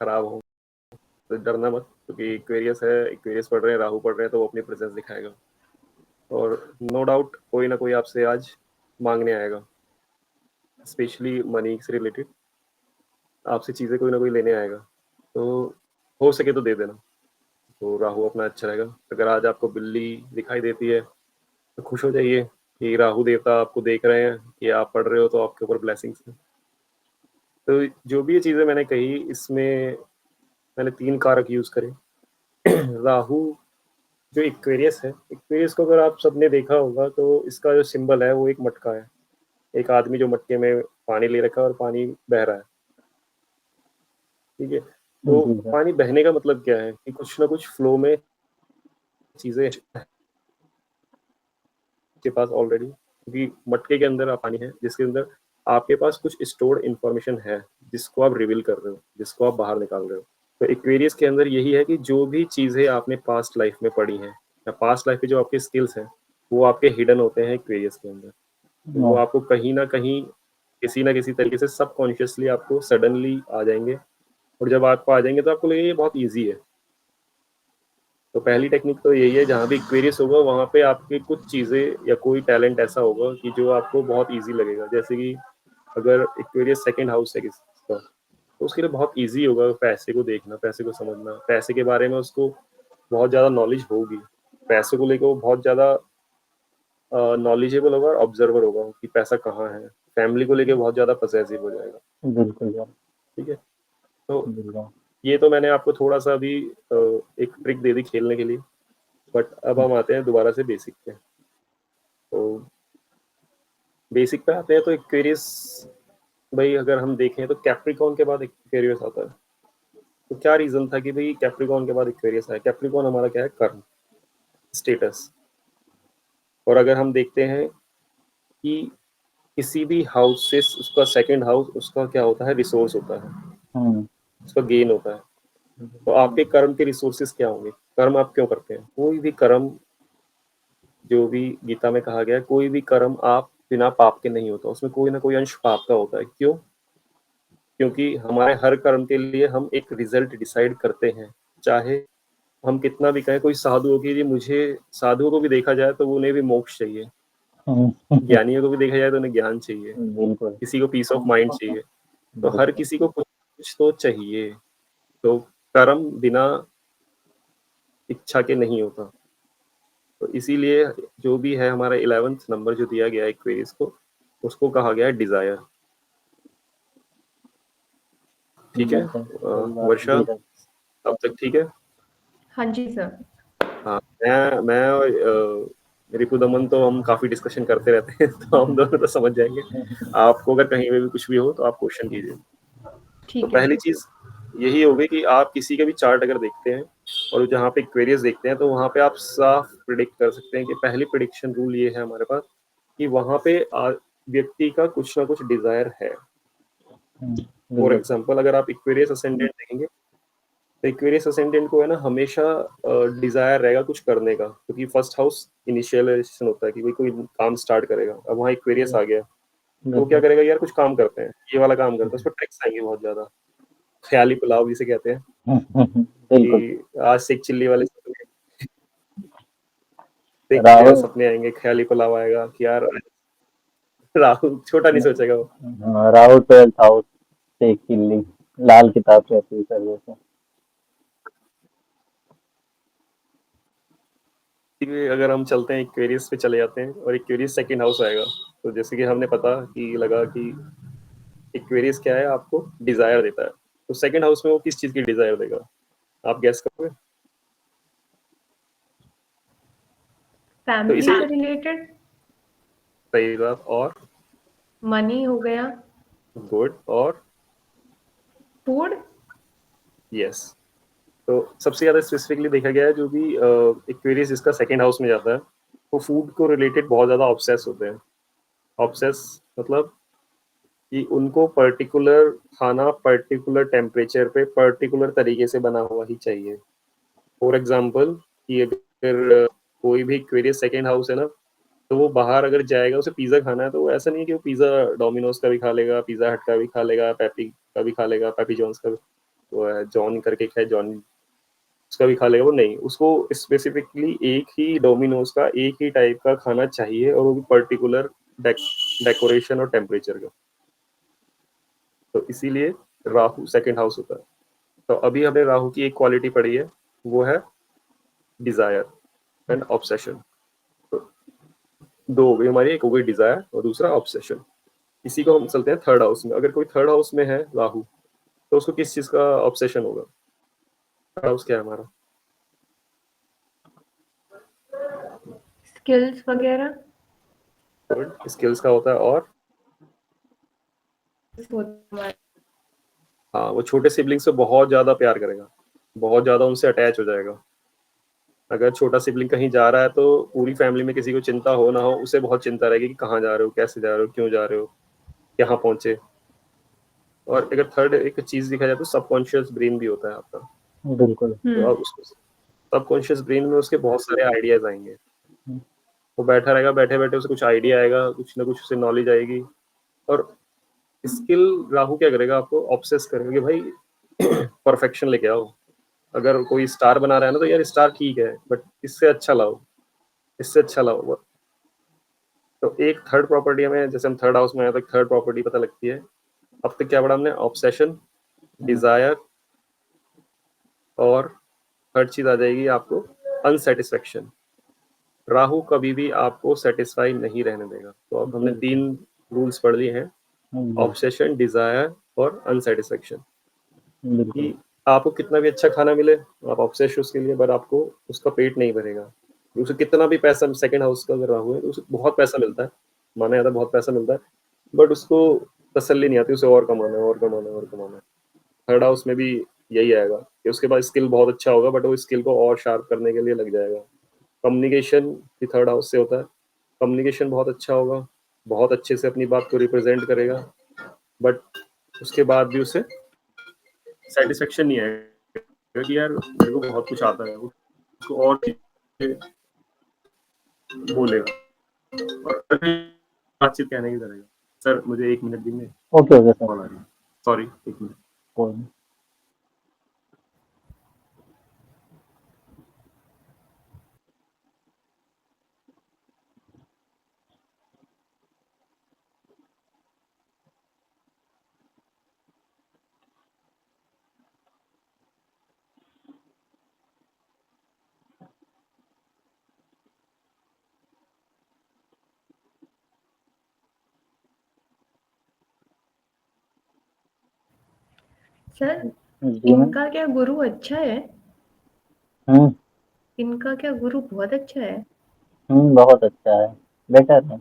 खराब हो, तो डरना मत, क्योंकि एक्वेरियस है, एक्वेरियस पढ़ रहे हैं, राहु पढ़ रहे हैं, तो वो अपनी प्रेजेंस दिखाएगा। और नो डाउट कोई ना कोई आपसे आज मांगने आएगा, स्पेशली मनी से रिलेटेड आपसे चीज़ें कोई ना कोई लेने आएगा, तो हो सके तो दे देना। तो राहु अपना अच्छा रहेगा। अगर आज आपको बिल्ली दिखाई देती है तो खुश हो जाइए कि राहु देवता आपको देख रहे हैं कि आप पढ़ रहे हो, तो आपके ऊपर ब्लेसिंग्स है। तो जो भी ये चीज़ें मैंने कही, इसमें मैंने 3 कारक यूज़ करे। राहु जो एक्वेरियस है, एक्वेरियस को अगर आप सबने देखा होगा तो इसका जो सिंबल है वो एक मटका है, एक आदमी जो मटके में पानी ले रखा है और पानी बह रहा है, ठीक है। तो जी सर। पानी बहने का मतलब क्या है कि कुछ ना कुछ फ्लो में चीज़ें के पास ऑलरेडी, क्योंकि मटके के अंदर आप पानी है जिसके अंदर आपके पास कुछ स्टोर्ड इन्फॉर्मेशन है, जिसको आप रिवील कर रहे हो, जिसको आप बाहर निकाल रहे हो। तो एक्वेरियस के अंदर यही है कि जो भी चीज़ें आपने पास्ट लाइफ में पढ़ी हैं या पास्ट लाइफ में जो आपके स्किल्स हैं, वो आपके हिडन होते हैं एक्वेरियस के अंदर। तो वो आपको कहीं ना कहीं किसी ना किसी तरीके से सबकॉन्शियसली आपको सडनली आ जाएंगे, और जब आपको आ जाएंगे तो आपको लगेगा ये बहुत ईजी है। तो पहली टेक्निक तो यही है, जहाँ भी एक्वेरियस होगा वहाँ पे आपकी कुछ चीज़ें या कोई टैलेंट ऐसा होगा कि जो आपको बहुत इजी लगेगा। जैसे कि अगर एक्वेरियस सेकंड हाउस है किसी का, तो उसके लिए बहुत इजी होगा पैसे को देखना, पैसे को समझना, पैसे के बारे में उसको बहुत ज़्यादा नॉलेज होगी, पैसे को लेकर वो बहुत ज़्यादा नॉलेजेबल होगा और ऑब्जर्वर होगा कि पैसा कहाँ है। फैमिली को लेकर बहुत ज़्यादा पॉसेसिव हो जाएगा, बिल्कुल सर। ठीक है। तो बिल्कुल। ये तो मैंने आपको थोड़ा सा अभी एक ट्रिक दे दी खेलने के लिए, बट अब हम आते हैं दोबारा से बेसिक पे। तो बेसिक पे आते हैं तो एक्वेरियस, भाई अगर हम देखें तो कैप्रिकॉर्न के बाद एक्वेरियस आता है। तो क्या रीजन था कि भाई कैप्रिकॉर्न के बाद एक्वेरियस आया? कैप्रिकॉर्न हमारा क्या है? कर्म, स्टेटस। और अगर हम देखते हैं कि किसी भी हाउस से उसका सेकंड हाउस उसका क्या होता है? रिसोर्स होता है, हम्म। उसका गेन होता है। तो आपके कर्म के रिसोर्सेज क्या होंगे? कर्म आप क्यों करते हैं? कोई भी कर्म, जो भी गीता में कहा गया है, कोई भी कर्म आप बिना पाप के नहीं होता, उसमें कोई ना कोई अंश पाप का होता है। क्यों? क्योंकि हमारे हर कर्म के लिए हम एक रिजल्ट डिसाइड करते हैं। चाहे हम कितना भी कहें, कोई साधु हो कि मुझे, साधुओं को भी देखा जाए तो उन्हें भी मोक्ष चाहिए, ज्ञानियों को भी देखा जाए तो उन्हें ज्ञान चाहिए, बिल्कुल। किसी को पीस ऑफ माइंड चाहिए। तो हर बिल्कुल। किसी को कुछ कुछ तो चाहिए। तो कर्म बिना इच्छा के नहीं होता। तो इसीलिए जो भी है हमारा 11th नंबर जो दिया गया है एक्वेरियस को, उसको कहा गया है डिजायर। ठीक है। बिल्कुल सही बात है वर्षा, जी सर। अब तक ठीक है? हाँ जी सर। हाँ, मैं और रिपुदमन तो हम काफी डिस्कशन करते रहते हैं, तो हम दोनों तो समझ जाएंगे। आपको अगर कहीं पे भी कुछ भी हो तो आप क्वेश्चन कीजिए। तो ठीक है पहली सर। चीज यही होगी कि आप किसी का भी चार्ट अगर देखते हैं और जहाँ पे क्वेरीज देखते हैं, तो वहाँ पे आप साफ प्रिडिक्ट कर सकते हैं कि पहली प्रिडिक्शन रूल ये है हमारे पास कि वहाँ पे व्यक्ति का कुछ ना कुछ डिजायर है। फॉर बिल्कुल। एग्जाम्पल, अगर आप इक्वेरियस असेंडेंट देखेंगे तो इक्वेरियस असेंडेंट को है ना हमेशा डिजायर रहेगा कुछ करने का, क्योंकि फर्स्ट हाउस इनिशियलाइजेशन होता है कि भाई कोई काम स्टार्ट करेगा। अब वहाँ इक्वेरियस आ गया तो वो क्या बिल्कुल। करेगा? यार कुछ काम करते हैं, ये वाला काम करते हैं। उस पर ट्रिक्स आएंगे बहुत ज्यादा, ख्याली पुलाव जिसे कहते हैं, बिल्कुल। कि आज से एक चिल्ली वाले सपने, एक चिल्ली वाले राहुल। सपने आएंगे, ख्याली पुलाव आएगा कि यार राहुल छोटा नहीं सोचेगा वो। हाँ, राहुल 12th हाउस से एक किल्ली लाल किताब कहती है सर जैसे। अगर हम चलते हैं इक्वेरियस पे चले जाते हैं और इक्वेरियस सेकंड हाउस आएगा, तो जैसे कि हमने पता कि लगा कि इक्वेरियस क्या है, आपको डिजायर देता है। तो सेकंड हाउस में वो किस चीज की डिजायर देगा? आप गैस करोगे? तो फैमिली इसे, से रिलेटेड। सही बात। और मनी हो गया। गुड। और फूड। यस। तो सबसे ज्यादा स्पेसिफिकली देखा गया है, जो भी इक्वेरियस जिसका सेकंड हाउस में जाता है, वो फूड को रिलेटेड बहुत ज्यादा ऑब्सेस होते हैं। ऑब्सेस मतलब कि उनको पर्टिकुलर खाना पर्टिकुलर टेम्परेचर पे पर्टिकुलर तरीके से बना हुआ ही चाहिए। फॉर एग्जाम्पल कि अगर कोई भी क्वेरियस सेकेंड हाउस है ना, तो वो बाहर अगर जाएगा, उसे पिज्ज़ा खाना है, तो वो ऐसा नहीं है कि वो पिज्ज़ा डोमिनोज का भी खा लेगा, पिज्ज़ा हट का भी खा लेगा, पेपी का भी खा लेगा, पेपी जॉन्स का भी। वो है जॉन करके है, जॉन उसका भी खा लेगा वो, नहीं, उसको स्पेसिफिकली एक ही डोमिनोज का एक ही टाइप का खाना चाहिए और वो भी पर्टिकुलर डेकोरेशन और टेम्परेचर का। तो इसीलिए राहु सेकंड हाउस होता है। तो अभी हमें राहु की एक क्वालिटी पड़ी है, वो है डिजायर एंड ऑब्सेशन। तो दो हो गई हमारी, एक हो गई डिजायर और दूसरा ऑब्सेशन। इसी को हम चलते हैं थर्ड हाउस में। अगर कोई थर्ड हाउस में है राहु तो उसको किस चीज का ऑब्सेशन होगा? थर्ड हाउस क्या है हमारा? स्किल्स वगैरह गुड, स्किल्स का होता है। और हाँ, वो छोटे सिबलिंग से बहुत ज्यादा प्यार करेगा, बहुत ज्यादा उनसे अटैच हो जाएगा। अगर छोटा सिबलिंग कहीं जा रहा है तो पूरी फैमिली में किसी को चिंता हो ना हो, उसे बहुत चिंता रहेगी कि कहाँ जा रहे हो, कैसे जा रहे हो, क्यों जा रहे हो, यहाँ पहुंचे। और अगर थर्ड एक चीज दिखा जाए तो सबकॉन्शियस ब्रेन भी होता है आपका। बिल्कुल। तो आप उसको सबकॉन्शियस ब्रेन में उसके बहुत सारे आइडियाज आएंगे। वो बैठा रहेगा, बैठे बैठे उसे कुछ आइडिया आएगा, कुछ ना कुछ उसे नॉलेज आएगी। और स्किल राहु क्या करेगा, आपको ऑब्सेस करेगा कि भाई परफेक्शन लेके आओ। अगर कोई स्टार बना रहा है ना तो यार स्टार ठीक है बट इससे अच्छा लाओ, इससे अच्छा लाओ। तो एक थर्ड प्रॉपर्टी हमें, जैसे हम थर्ड हाउस में आए तो थर्ड प्रॉपर्टी पता लगती है। अब तक क्या पढ़ा हमने? ऑब्सेशन, डिजायर, और थर्ड चीज आ जाएगी आपको अनसेटिस्फेक्शन। राहु कभी भी आपको सेटिस्फाई नहीं रहने देगा। तो अब हमने तीन रूल्स पढ़ लिए हैं, ऑब्सेशन, डिजायर और अनसेटिस्फेक्शन। बिल्कुल। कि आपको कितना भी अच्छा खाना मिले, आप ऑब्सेस उसके लिए, बट आपको उसका पेट नहीं भरेगा। उसे कितना भी पैसा, सेकंड हाउस का अगर राहु है तो उसे बहुत पैसा मिलता है, माना जाता है बहुत पैसा मिलता है, बट उसको तसल्ली नहीं आती, उसे और कमाना है, और कमाना है, और कमाना है। थर्ड हाउस में भी यही आएगा कि उसके पास स्किल बहुत अच्छा होगा बट वो स्किल को और शार्प करने के लिए लग जाएगा। कम्युनिकेशन भी थर्ड हाउस से होता है। कम्युनिकेशन बहुत अच्छा होगा, बहुत अच्छे से अपनी बात को रिप्रेजेंट करेगा, बट उसके बाद भी उसे सेटिस्फेक्शन नहीं आएगा कि यार मेरे को बहुत कुछ आता है, उसको और चीजें बोलेगा और बातचीत कहने की करेगा। सर मुझे 1 मिनट देंगे, ओके ओके सर। कॉल आ रही है, सॉरी 1 मिनट। कोई नहीं। सर जी मैम। इनका क्या गुरु अच्छा है? हम्म इनका क्या गुरु बहुत अच्छा है? बहुत अच्छा है, बेटर है।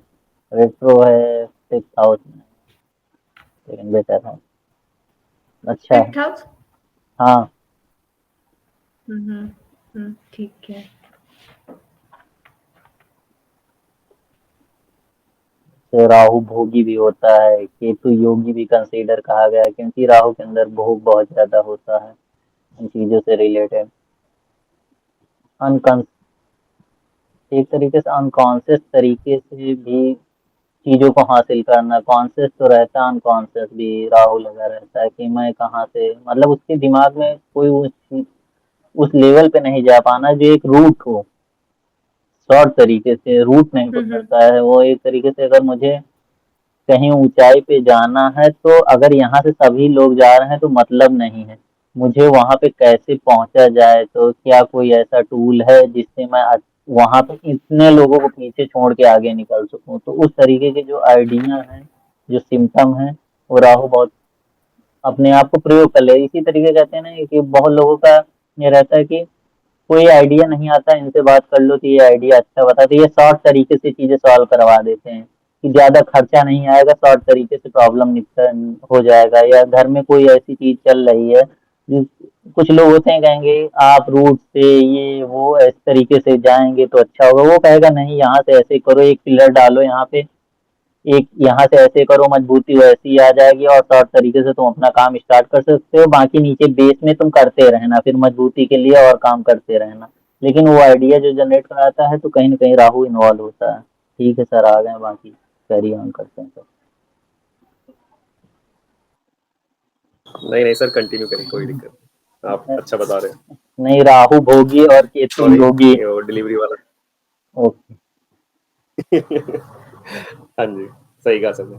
रेट्रो है 6 हाउस में, लेकिन बेटर है, अच्छा है। Fifth house. हाँ। ठीक है। तो राहु भोगी भी होता है, केतु योगी भी कंसीडर कहा गया है, क्योंकि राहु के अंदर भोग बहुत ज्यादा होता है इन चीजों से रिलेटेड। अनकॉन एक तरीके से अनकॉन्शियस तरीके से भी चीजों को हासिल करना, कॉन्शियस तो रहता है, अनकॉन्शियस भी राहु लगा रहता है कि मैं कहाँ से, मतलब उसके दिमाग में कोई उस लेवल पे नहीं जा पाना जो एक रूट हो, शॉर्ट तरीके से रूट नहीं हम्म। पकड़ता है वो। एक तरीके से अगर मुझे कहीं ऊंचाई पे जाना है तो अगर यहाँ से सभी लोग जा रहे हैं तो मतलब नहीं है, मुझे वहां पे कैसे पहुंचा जाए, तो क्या कोई ऐसा टूल है जिससे मैं वहां पे इतने लोगों को पीछे छोड़ के आगे निकल सकूं। तो उस तरीके के जो आइडिया हैं, जो सिम्टम हैं, वो राहु बहुत अपने आप को प्रयोग कर ले। इसी तरीके कहते हैं ना कि बहुत लोगों का ये रहता है कि कोई आइडिया नहीं आता, इनसे बात कर लो तो ये आइडिया अच्छा बताते, ये शॉर्ट तरीके से चीजें सॉल्व करवा देते हैं कि ज्यादा खर्चा नहीं आएगा, शॉर्ट तरीके से प्रॉब्लम निपटन हो जाएगा। या घर में कोई ऐसी चीज चल रही है, कुछ लोग होते हैं कहेंगे आप रूट से ये वो इस तरीके से जाएंगे तो अच्छा होगा, वो कहेगा नहीं यहाँ से ऐसे करो, एक पिलर डालो यहाँ पे, एक यहाँ से ऐसे करो, मजबूती वैसी आ जाएगी और शॉर्ट तरीके से तुम अपना काम स्टार्ट कर सकते हो, बाकी नीचे बेस में तुम करते रहना, फिर मजबूती के लिए और काम करते रहना। लेकिन वो आइडिया जो जनरेट कराता है तो कहीं ना कहीं राहु इन्वॉल्व होता है। ठीक है सर, आ गए, बाकी कैरी ऑन करते हैं सर। नहीं सर, कंटिन्यू करें, कोई दिक्कत नहीं, आप अच्छा बता रहे हैं। नहीं, राहु भोगी और केतु सॉरी, योगी। वो डिलीवरी वाला। ओके। हाँ जी, सही कहा सर ने।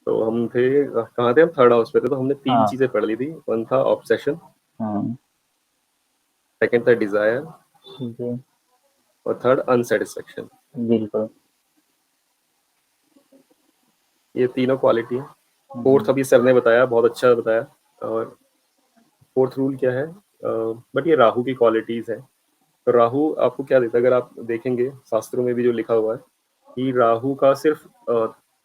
तो हम थे कहाँ थे, हम थर्ड हाउस पे थे, तो हमने 3 हाँ। चीजें पढ़ ली थी। वन था ऑब्सेशन, हाँ सेकंड था डिजायर, जी, और थर्ड अनसेटिस्फेक्शन। बिल्कुल। ये तीनों क्वालिटी है। फोर्थ अभी सर ने बताया, बहुत अच्छा बताया। और फोर्थ रूल क्या है, बट ये राहु की क्वालिटीज है। तो राहु आपको क्या देता है, अगर आप देखेंगे शास्त्रों में भी जो लिखा हुआ है कि राहु का सिर्फ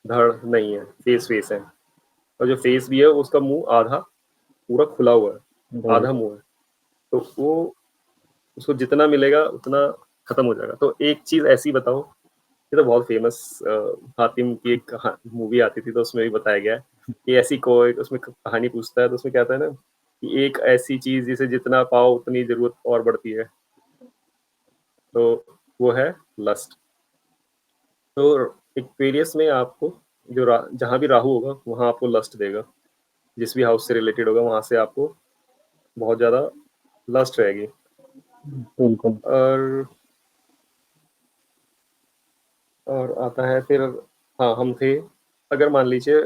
धड़ नहीं है, फेस है। और जो फेस भी है उसका मुंह आधा पूरा खुला हुआ है, आधा मुंह है। तो वो उसको जितना मिलेगा उतना खत्म हो जाएगा। तो एक चीज ऐसी बताओ, ये तो बहुत फेमस हातिम की एक मूवी आती थी, तो उसमें भी बताया गया है कि ऐसी कोई उसमें कहानी पूछता है, तो उसमें क्या आता है ना कि एक ऐसी चीज जिसे जितना पाओ उतनी जरूरत और बढ़ती है, तो वो है लस्ट। तो एक्वेरियस में आपको जो जहां भी राहु होगा वहां आपको लस्ट देगा, जिस भी हाउस से रिलेटेड होगा वहां से आपको बहुत ज्यादा लस्ट रहेगी। बिल्कुल। और आता है फिर, हाँ हम थे, अगर मान लीजिए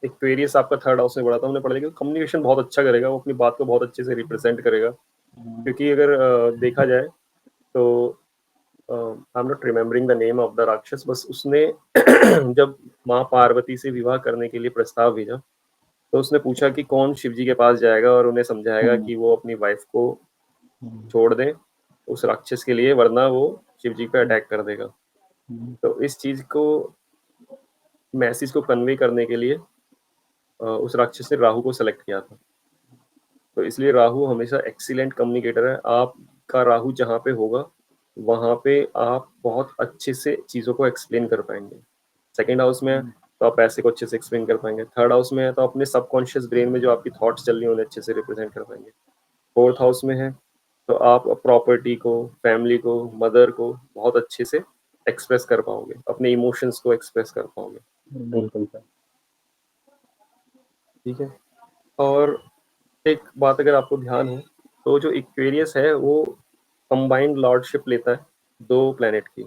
एक्वेरियस आपका थर्ड हाउस में पड़ा था, हमने पढ़ा लिया कि कम्युनिकेशन बहुत अच्छा करेगा, वो अपनी बात को बहुत अच्छे से रिप्रेजेंट करेगा। क्योंकि अगर देखा जाए तो I am not remembering the name of the राक्षस, बस उसने जब माँ पार्वती से विवाह करने के लिए प्रस्ताव भेजा, तो उसने पूछा कि कौन शिव जी के पास जाएगा और उन्हें समझाएगा कि वो अपनी वाइफ को छोड़ दें उस राक्षस के लिए, वरना वो शिव जी पे अटैक कर देगा। तो इस चीज को, मैसेज को कन्वे करने के लिए उस राक्षस ने राहु को सेलेक्ट किया था। तो इसलिए राहु हमेशा एक्सीलेंट कम्युनिकेटर है। आपका राहु जहाँ पे होगा वहाँ पे आप बहुत अच्छे से चीज़ों को एक्सप्लेन कर पाएंगे। सेकेंड हाउस में है तो आप पैसे को अच्छे से एक्सप्लेन कर पाएंगे। थर्ड हाउस में है तो अपने सबकॉन्शियस ब्रेन में जो आपकी थॉट्स चल रही हैं उन्हें अच्छे से रिप्रेजेंट कर पाएंगे। फोर्थ हाउस में है तो आप प्रॉपर्टी को, फैमिली को, मदर को बहुत अच्छे से एक्सप्रेस कर पाओगे, अपने इमोशंस को एक्सप्रेस कर पाओगे। बिल्कुल सर। ठीक है। और एक बात अगर आपको ध्यान हो तो जो इक्वेरियस है वो कंबाइंड लॉर्डशिप लेता है 2 प्लेनेट की,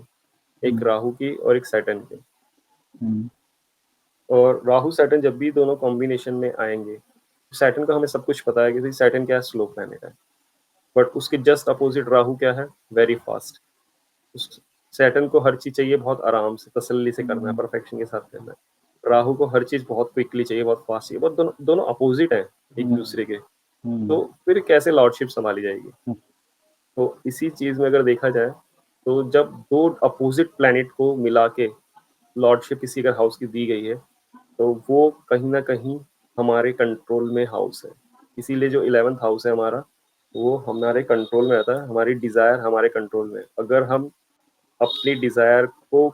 एक राहु की और एक सैटर्न की। और राहु सैटर्न जब भी दोनों कॉम्बिनेशन में आएंगे, सैटर्न का हमें सब कुछ पता है कि सैटर्न क्या है, स्लो प्लेनेट है। बट उसके जस्ट अपोजिट राहु क्या है, वेरी फास्ट। सैटर्न को हर चीज चाहिए बहुत आराम से, तसल्ली से करना है, परफेक्शन के साथ करना है। राहु को हर चीज बहुत क्विकली चाहिए, बहुत फास्ट चाहिए। बहुत दोनों अपोजिट है एक दूसरे के। तो फिर कैसे लॉर्डशिप संभाली जाएगी। तो इसी चीज में अगर देखा जाए तो जब 2 अपोजिट प्लैनेट को मिला के लॉर्डशिप किसी अगर हाउस की दी गई है तो वो कहीं ना कहीं हमारे कंट्रोल में हाउस है। इसीलिए जो 11th हाउस है हमारा, वो हमारे कंट्रोल में आता है। हमारी डिजायर हमारे कंट्रोल में। अगर हम अपनी डिजायर को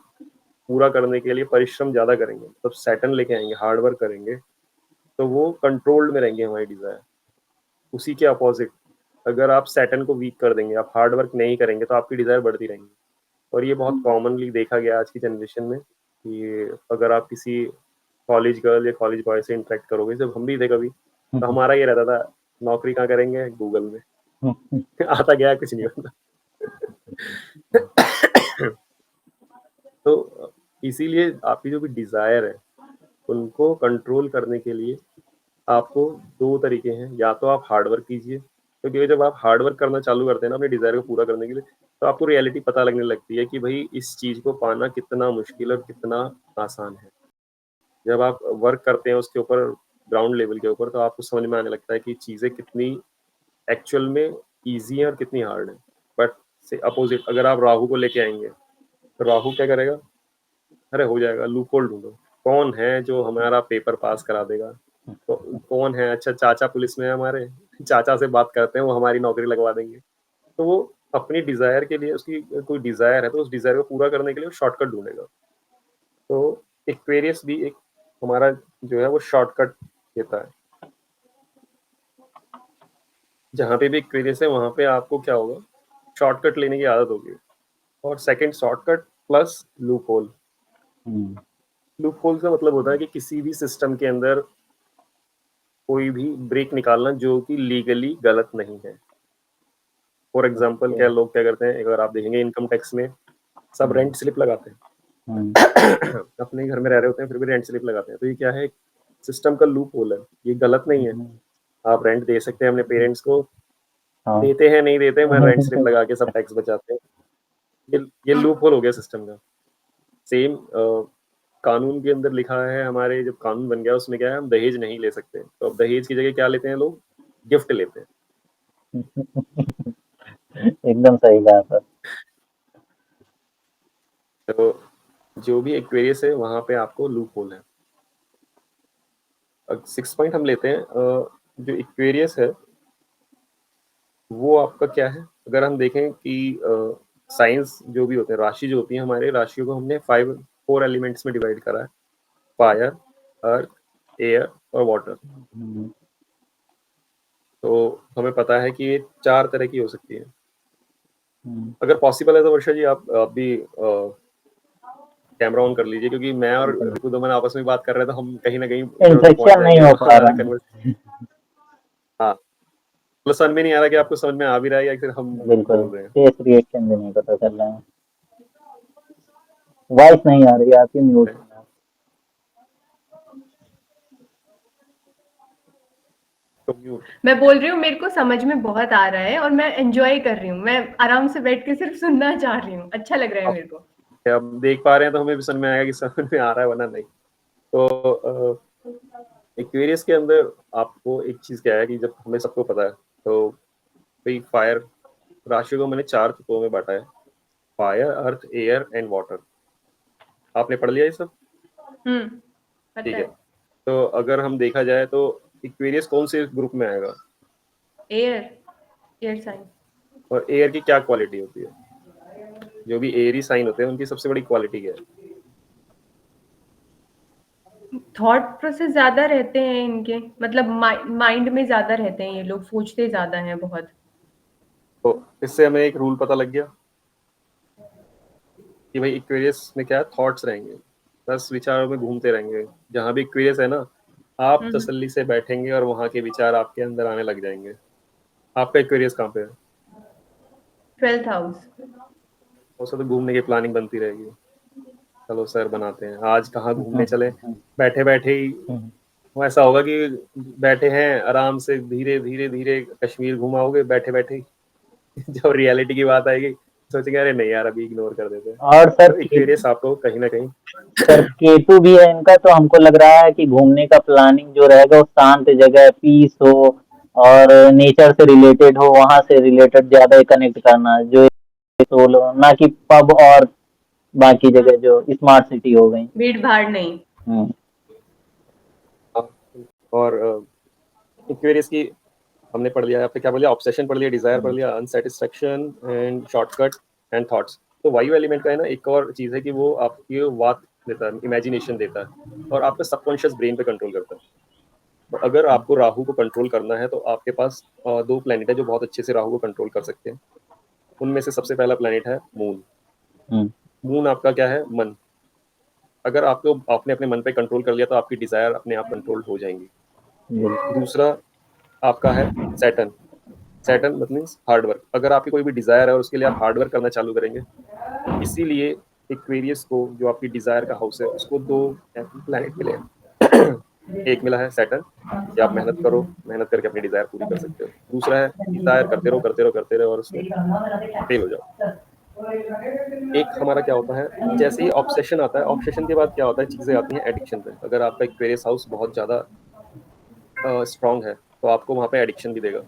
पूरा करने के लिए परिश्रम ज्यादा करेंगे, मतलब सैटर्न लेके आएंगे, हार्ड वर्क करेंगे, तो वो कंट्रोल्ड में रहेंगे हमारी डिजायर। उसी के अपोजिट अगर आप सैटर्न को वीक कर देंगे, आप हार्ड वर्क नहीं करेंगे, तो आपकी डिजायर बढ़ती रहेंगी। और ये बहुत कॉमनली देखा गया आज की जनरेशन में कि अगर आप किसी कॉलेज गर्ल या कॉलेज बॉय से इंटरेक्ट करोगे, जब हम भी थे कभी, तो हमारा ये रहता था नौकरी कहाँ करेंगे, गूगल में। आता गया कुछ नहीं होता। तो इसीलिए आपकी जो भी डिजायर है उनको कंट्रोल करने के लिए आपको 2 तरीके हैं। या तो आप हार्ड वर्क कीजिए, क्योंकि जब आप हार्ड वर्क करना चालू करते हैं ना अपने डिजायर को पूरा करने के लिए, तो आपको रियलिटी पता लगने लगती है कि भाई इस चीज को पाना कितना मुश्किल और कितना आसान है। जब आप वर्क करते हैं उसके ऊपर, ग्राउंड लेवल के ऊपर, तो आपको समझ में आने लगता है कि चीजें कितनी एक्चुअल में ईजी है और कितनी हार्ड है। बट से अपोजिट अगर आप राहु को लेके आएंगे तो राहु क्या करेगा, अरे हो जाएगा, लूप होल ढूंढो, कौन है जो हमारा पेपर पास करा देगा, तो कौन है, अच्छा चाचा पुलिस में है हमारे, चाचा से बात करते हैं वो हमारी नौकरी लगवा देंगे। तो वो अपनी डिजायर के लिए, उसकी कोई डिजायर है तो उस डिजायर को पूरा करने के लिए वो शॉर्टकट ढूंढेगा। तो एक्वेरियस भी एक हमारा जो है वो शॉर्टकट देता है। जहाँ पे भी एक्वेरियस है वहां पे आपको क्या होगा, शॉर्टकट लेने की आदत होगी। और second shortcut plus loop hole. Loop hole का मतलब होता है कि किसी भी सिस्टम के अंदर कोई भी ब्रेक निकालना जो कि लीगली गलत नहीं है। फॉर एग्जाम्पल क्या लोग क्या करते हैं, अगर आप देखेंगे इनकम टैक्स में सब रेंट स्लिप लगाते हैं अपने घर में रह रहे होते हैं फिर भी रेंट स्लिप लगाते हैं, तो ये क्या है, सिस्टम का लूप होल है, ये गलत नहीं है। आप रेंट दे सकते हैं अपने पेरेंट्स को, हाँ देते हैं नहीं देते हैं, मैं रेंट स्लिप लगा के सब टैक्स बचाते हैं। ये लूप होल हो गया सिस्टम का। सेम कानून के अंदर लिखा है, हमारे जब कानून बन गया उसमें क्या है, हम दहेज नहीं ले सकते, तो अब दहेज की जगह क्या लेते हैं लोग, गिफ्ट लेते हैं। एकदम सही बात है। तो जो भी एक्वेरियस है वहां पे आपको लूप होल है। 6 पॉइंट हम लेते हैं, जो एक्वेरियस है वो आपका क्या है, अगर हम देखें कि साइंस जो भी होते हैं, राशि जो होती है, हमारे राशियों को हमने 4 एलिमेंट्स में डिवाइड करा है, फायर, अर्थ, एयर और वाटर। तो हमें पता है कि ये 4 तरह की हो सकती है। अगर पॉसिबल है तो वर्षा जी आप भी कैमरा ऑन कर लीजिए, क्योंकि मैं और रिपुदमन आपस में बात कर रहे थे, हम कहीं ना कहीं इंफेक्शन नहीं हो पा रहा है। हाँ, मतलब समझ में नहीं आ रहा कि आपको समझ में आ भी रहा है या फिर हम बिल्कुल, बोल रहे हैं। फेस रिएक्शन भी नहीं पता चल रहा है। वॉइस नहीं आ रही है आपकी, म्यूट है। तो म्यूट। मैं बोल रही हूँ मेरे को समझ में बहुत आ रहा है और मैं एंजॉय कर रही हूँ, मैं आराम से बैठ के सिर्फ सुनना चाह रही हूँ, अच्छा लग रहा है मेरे को। अब देख पा रहे हैं तो हमें भी समझ में आएगा कि समझ में आ रहा है वरना नहीं। तो एक्वेरियस के अंदर आपको एक चीज क्या है कि जब हमें सबको पता है, तो भाई फायर राशियों को मैंने 4 तत्वों में बांटा है, fire, earth, air and water. आपने पढ़ लिया ये सब? पता ठीक है। है। तो अगर हम देखा जाए तो एक्वेरियस कौन से ग्रुप में आएगा? Air sign. और एयर की क्या क्वालिटी होती है? जो भी एयरी साइन होते हैं उनकी सबसे बड़ी क्वालिटी क्या है? थॉट प्रोसेस ज्यादा रहते हैं इनके, मतलब माइंड में ज्यादा रहते हैं, ये लोग सोचते ज्यादा हैं बहुत। तो इससे हमें एक रूल पता लग गया कि भाई एक्वेरियस में क्या है, थॉट्स रहेंगे, बस विचारों में घूमते रहेंगे। जहां भी एक्वेरियस है ना, आप तसल्ली से बैठेंगे और वहां के विचार आपके अंदर आने लग जाएंगे। आपका एक्वेरियस कहाँ पे है? 12th house. उससे तो घूमने की प्लानिंग बनती रहेगी, चलो सर बनाते हैं आज कहाँ घूमने चले, बैठे बैठे ही वो ऐसा होगा कि बैठे हैं आराम से, धीरे धीरे धीरे कश्मीर घुमाओगे बैठे बैठे ही। जब रियलिटी की बात आएगी सोचेंगे अरे नहीं यार अभी इग्नोर कर देते हैं। और सर तो एक्वेरियस आपको कहीं ना कहीं सर केतु भी है इनका, तो हमको लग रहा है कि घूमने का प्लानिंग जो रहेगा वो शांत जगह, पीस हो और नेचर से रिलेटेड हो, वहां से रिलेटेड ज्यादा कनेक्ट करना, जो सोलो ना कि पब और बाकी जगह जो स्मार्ट सिटी हो गई। भीड़ भाड़ नहीं। और एक्वेरियस की हमने पढ़ लिया, आपने क्या पढ़ लिया, ऑब्सेशन पढ़ लिया, डिजायर पढ़ लिया, unsatisfaction and shortcut and thoughts. तो वायु एलिमेंट का है ना एक और चीज है कि वो आपकी बात देता है, इमेजिनेशन देता है और आपके सबकॉन्शियस ब्रेन पे कंट्रोल करता है। तो अगर आपको राहु को कंट्रोल करना है तो आपके पास 2 प्लैनेट है जो बहुत अच्छे से राहु को कंट्रोल कर सकते हैं। उनमें से सबसे पहला प्लैनेट है मून। मून आपका क्या है, मन। अगर आपने अपने मन पे कंट्रोल कर लिया तो आपकी डिजायर अपने आप कंट्रोल हो जाएंगी। दूसरा आपका है सैटर्न। सैटर्न मतलब हार्डवर्क। अगर आपकी कोई भी डिजायर है और उसके लिए आप हार्डवर्क करना चालू करेंगे, इसीलिए एक्वेरियस को जो आपकी डिजायर का हाउस है उसको 2 प्लैनेट मिले हैं। एक मिला है सैटर्न कि आप मेहनत करो, मेहनत करके अपनी डिजायर पूरी कर सकते हो। दूसरा है डिजायर करते रहो करते रहो करते रहो और उसमें फेल हो जाओ। एक हमारा क्या होता है, जैसे ही ऑब्सेशन आता है, ऑब्सेशन के बाद क्या होता है, चीजें आती हैं एडिक्शन पे। अगर आपका एक्वेरियस हाउस बहुत ज्यादा स्ट्रांग है तो आपको वहाँ पे एडिक्शन भी देगा।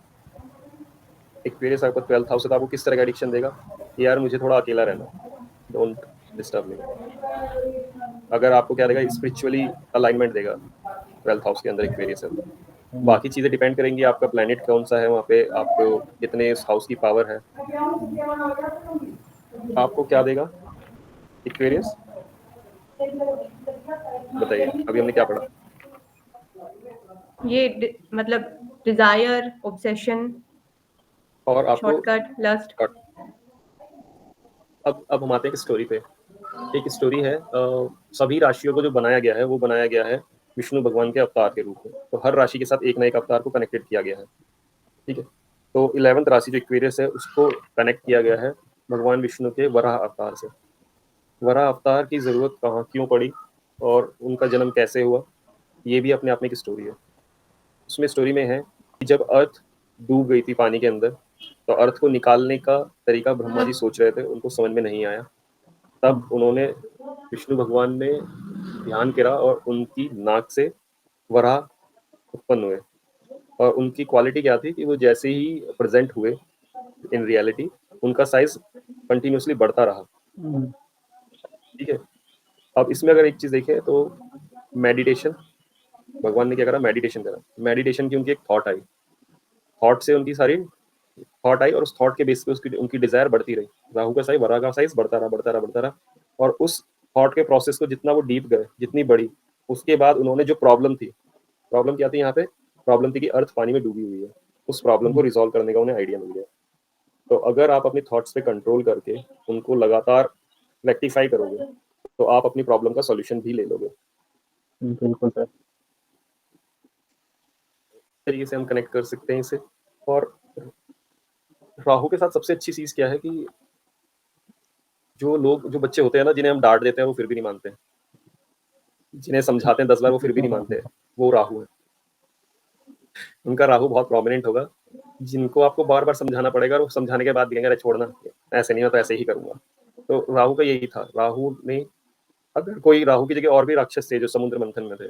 एक्वेरियस आपको 12th हाउस है तो आपको किस तरह का एडिक्शन देगा कि यार मुझे थोड़ा अकेला रहना, डोंट डिस्टर्ब मी। अगर आपको क्या देगा, स्पिरिचुअली अलाइनमेंट देगा 12th हाउस के अंदर एक्वेरियस है तो। बाकी चीजें डिपेंड करेंगी आपका प्लैनेट कौन सा है, वहाँ पे आपको कितने इस हाउस की पावर है। आपको क्या देगा एक्वेरियस, बताइए अभी हमने क्या पढ़ा? ये मतलब डिजायर, ऑब्सेशन, और आपको शॉर्टकट, लस्ट। अब हम आते हैं स्टोरी पे। एक स्टोरी है, सभी राशियों को जो बनाया गया है वो बनाया गया है विष्णु भगवान के अवतार के रूप में। तो हर राशि के साथ एक ना एक अवतार को कनेक्टेड किया गया है, ठीक है। तो 11th राशि जो एक्वेरियस है उसको कनेक्ट किया गया है भगवान विष्णु के वराह अवतार से। वराह अवतार की जरूरत कहाँ क्यों पड़ी और उनका जन्म कैसे हुआ, ये भी अपने आप में एक स्टोरी है। उसमें स्टोरी में है कि जब अर्थ डूब गई थी पानी के अंदर, तो अर्थ को निकालने का तरीका ब्रह्मा जी सोच रहे थे, उनको समझ में नहीं आया। तब उन्होंने विष्णु भगवान ने ध्यान करा और उनकी नाक से वराह उत्पन्न हुए। और उनकी क्वालिटी क्या थी कि वो जैसे ही प्रेजेंट हुए इन रियलिटी, उनका साइज कंटिन्यूसली बढ़ता रहा, ठीक है। अब इसमें अगर एक चीज देखें तो मेडिटेशन, भगवान ने क्या करा, मेडिटेशन करा। मेडिटेशन की उनकी एक थॉट आई, थॉट से उनकी सारी थॉट आई और उस थॉट के बेस पे उसकी उनकी डिजायर बढ़ती रही। राहु का साइज, वराह का साइज बढ़ता रहा बढ़ता रहा बढ़ता रहा। और उस थॉट के प्रोसेस को जितना वो डीप गए, जितनी बड़ी, उसके बाद उन्होंने जो प्रॉब्लम थी, प्रॉब्लम क्या थी यहाँ पे, प्रॉब्लम थी कि अर्थ पानी में डूबी हुई है, उस प्रॉब्लम को रिजॉल्व करने का उन्हें आइडिया मिल गया। तो अगर आप अपनी थॉट्स पे कंट्रोल करके उनको लगातार रेक्टिफाई करोगे तो आप अपनी प्रॉब्लम का सॉल्यूशन भी ले लोगे। बिल्कुल सर। तरीके से हम कनेक्ट कर सकते हैं इसे। और राहु के साथ सबसे अच्छी चीज क्या है कि जो बच्चे होते हैं ना, जिन्हें हम डांट देते हैं वो फिर भी नहीं मानते, जिन्हें समझाते हैं 10 बार वो फिर भी नहीं मानते, वो राहु है। उनका राहु बहुत प्रोमिनेंट होगा, जिनको आपको बार बार समझाना पड़ेगा और वो समझाने के बाद भी कहेंगे अरे छोड़ना, ऐसे नहीं, मैं तो ऐसे ही करूंगा। तो राहु का यही था। राहु ने, अगर कोई राहु की जगह और भी राक्षस थे जो समुद्र मंथन में थे,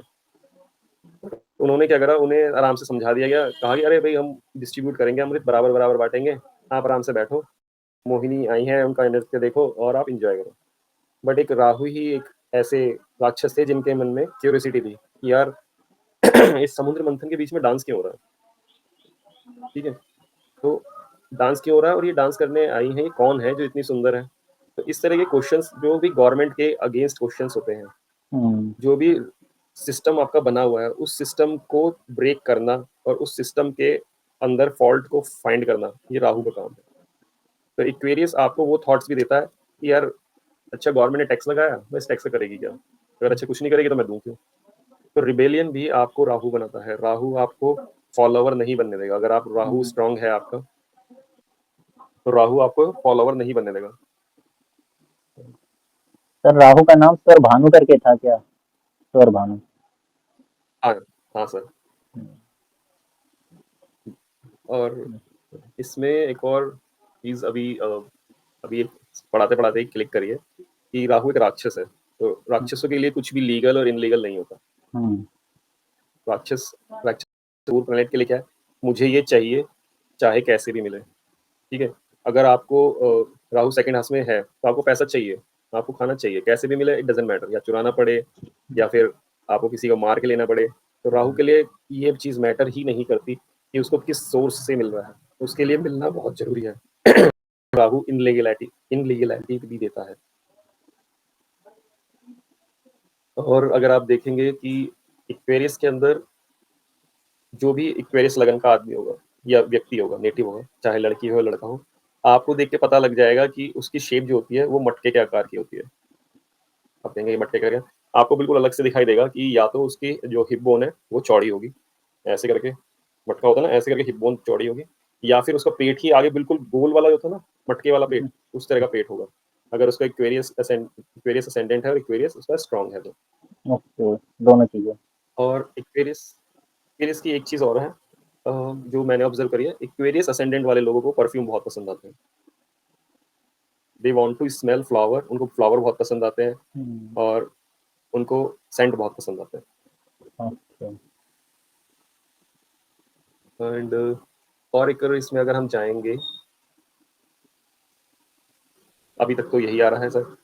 उन्होंने क्या करा, उन्हें आराम से समझा दिया गया, कहा कि अरे भाई हम डिस्ट्रीब्यूट करेंगे, अमृत बराबर बराबर बांटेंगे, आप आराम से बैठो, मोहिनी आई हैं, उनका नृत्य देखो और आप इंजॉय करो। बट एक राहु ही एक ऐसे राक्षस थे जिनके मन में क्यूरियोसिटी थी कि यार इस समुद्र मंथन के बीच में डांस क्यों हो रहा है, ठीक है। तो डांस क्यों हो रहा है और ये डांस करने आई है, ये कौन है जो इतनी सुंदर है। तो इस तरह के क्वेश्चंस जो भी गवर्नमेंट के अगेंस्ट क्वेश्चंस होते हैं, जो भी सिस्टम आपका बना हुआ है, उस सिस्टम को ब्रेक करना और उस सिस्टम के अंदर फॉल्ट को फाइंड करना, ये राहु का काम है। तो एक्वेरियस आपको वो थॉट्स भी देता है कि यार अच्छा गवर्नमेंट ने टैक्स लगाया, मैं इस टैक्स का करेगी क्या, अगर अच्छा कुछ नहीं करेगी तो मैं दूं क्यों। तो रिबेलियन भी आपको राहु बनाता है। राहु आपको फॉलोवर नहीं बनने देगा। अगर आप राहु स्ट्रांग है आपका, तो राहु आपको फॉलोवर नहीं बनने देगा। सर राहु का नाम सर भानु करके था क्या? सर भानु। हाँ हाँ सर। और इसमें एक और चीज अभी पढ़ाते पढ़ाते ही क्लिक करिए कि राहु एक राक्षस है। तो राक्षसों के लिए कुछ भी लीगल और इनलीगल नहीं होता। राक्षस प्लेनेट के लिए क्या है, मुझे ये चाहिए चाहे कैसे भी मिले, ठीक है। अगर आपको राहु सेकंड हाउस में है तो आपको पैसा चाहिए, आपको खाना चाहिए, कैसे भी मिले, इट डजंट मैटर, या चुराना पड़े या फिर आपको किसी को मार के लेना पड़े। तो राहु के लिए ये चीज मैटर ही नहीं करती कि उसको किस सोर्स से मिल रहा है, उसके लिए मिलना बहुत जरूरी है। राहु इनलीगलिटी भी देता है। और अगर आप देखेंगे कि एक्वेरियस के अंदर जो भी एक्वेरियस लगन का आदमी होगा या व्यक्ति होगा, नेटिव होगा, चाहे लड़की हो लड़का हो, आपको देख के पता लग जाएगा कि उसकी शेप जो होती है वो मटके के आकार की होती है। आप देखेंगे मटके का, आपको बिल्कुल अलग से दिखाई देगा कि या तो उसकी जो हिप बोन है वो चौड़ी होगी, ऐसे करके मटका होता है ना, ऐसे करके हिप बोन चौड़ी होगी, या फिर उसका पेट ही आगे बिल्कुल गोल वाला जो होता है ना, मटके वाला पेट, उस तरह का पेट होगा। अगर उसका एक्वेरियस असेंडेंट है और एक्वेरियस उसका स्ट्रांग है तो। ओके, दोनों चीजें। और एक्वेरियस की एक चीज और है जो मैंने ऑब्जर्व करी है, एक्वेरियस असेंडेंट वाले लोगों को परफ्यूम बहुत पसंद आते हैं। They want to smell flower, उनको फ्लावर बहुत पसंद आते हैं और उनको सेंट बहुत पसंद आते हैं। एंड और एक इसमें अगर हम जाएंगे, अभी तक तो यही आ रहा है सर।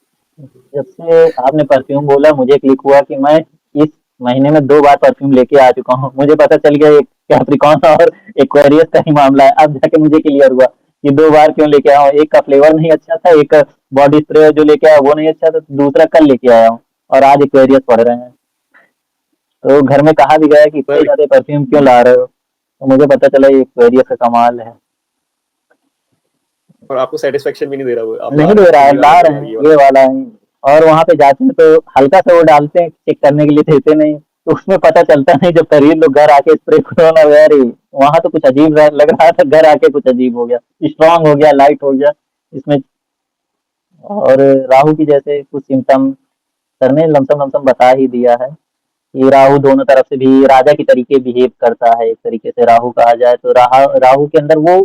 जब से आपने परफ्यूम बोला मुझे क्लिक हुआ कि मैं इस महीने में 2 बार परफ्यूम लेके आ चुका हूँ। मुझे पता चल गया एक कैप्रिकॉर्न और एक्वेरियस का ही मामला है। अब जाके मुझे क्लियर हुआ कि 2 बार क्यों लेके आया हूँ। एक का फ्लेवर नहीं अच्छा था, एक बॉडी स्प्रे जो लेके आया वो नहीं अच्छा था, दूसरा कल लेके आया हूँ और आज एक्वेरियस पढ़ रहे हैं। तो घर में कहा भी गया कि इतने ज्यादा परफ्यूम क्यों ला रहे हो, तो मुझे पता चला ये एक्वेरियस का कमाल है। और आपको सेटिस्फेक्शन भी नहीं दे रहा, वो आप नहीं दे रहा है, ला रहे हैं ये वाला है। और वहाँ पे जाते हैं तो हल्का सा वो डालते हैं, चेक करने के लिए देते नहीं, तो उसमें पता चलता नहीं। जब खरीद लो घर आके स्प्रे करो ना, अरे वहाँ तो कुछ अजीब लग रहा था, घर आके कुछ अजीब हो गया, स्ट्रांग हो गया, लाइट हो गया इसमें। और राहु की जैसे कुछ सिम्टम सर ने लमसम लमसम बता ही दिया है कि राहु दोनों तरफ से भी राजा की तरीके बिहेव करता है, एक तरीके से राहु कहा जाए तो। राहु के अंदर वो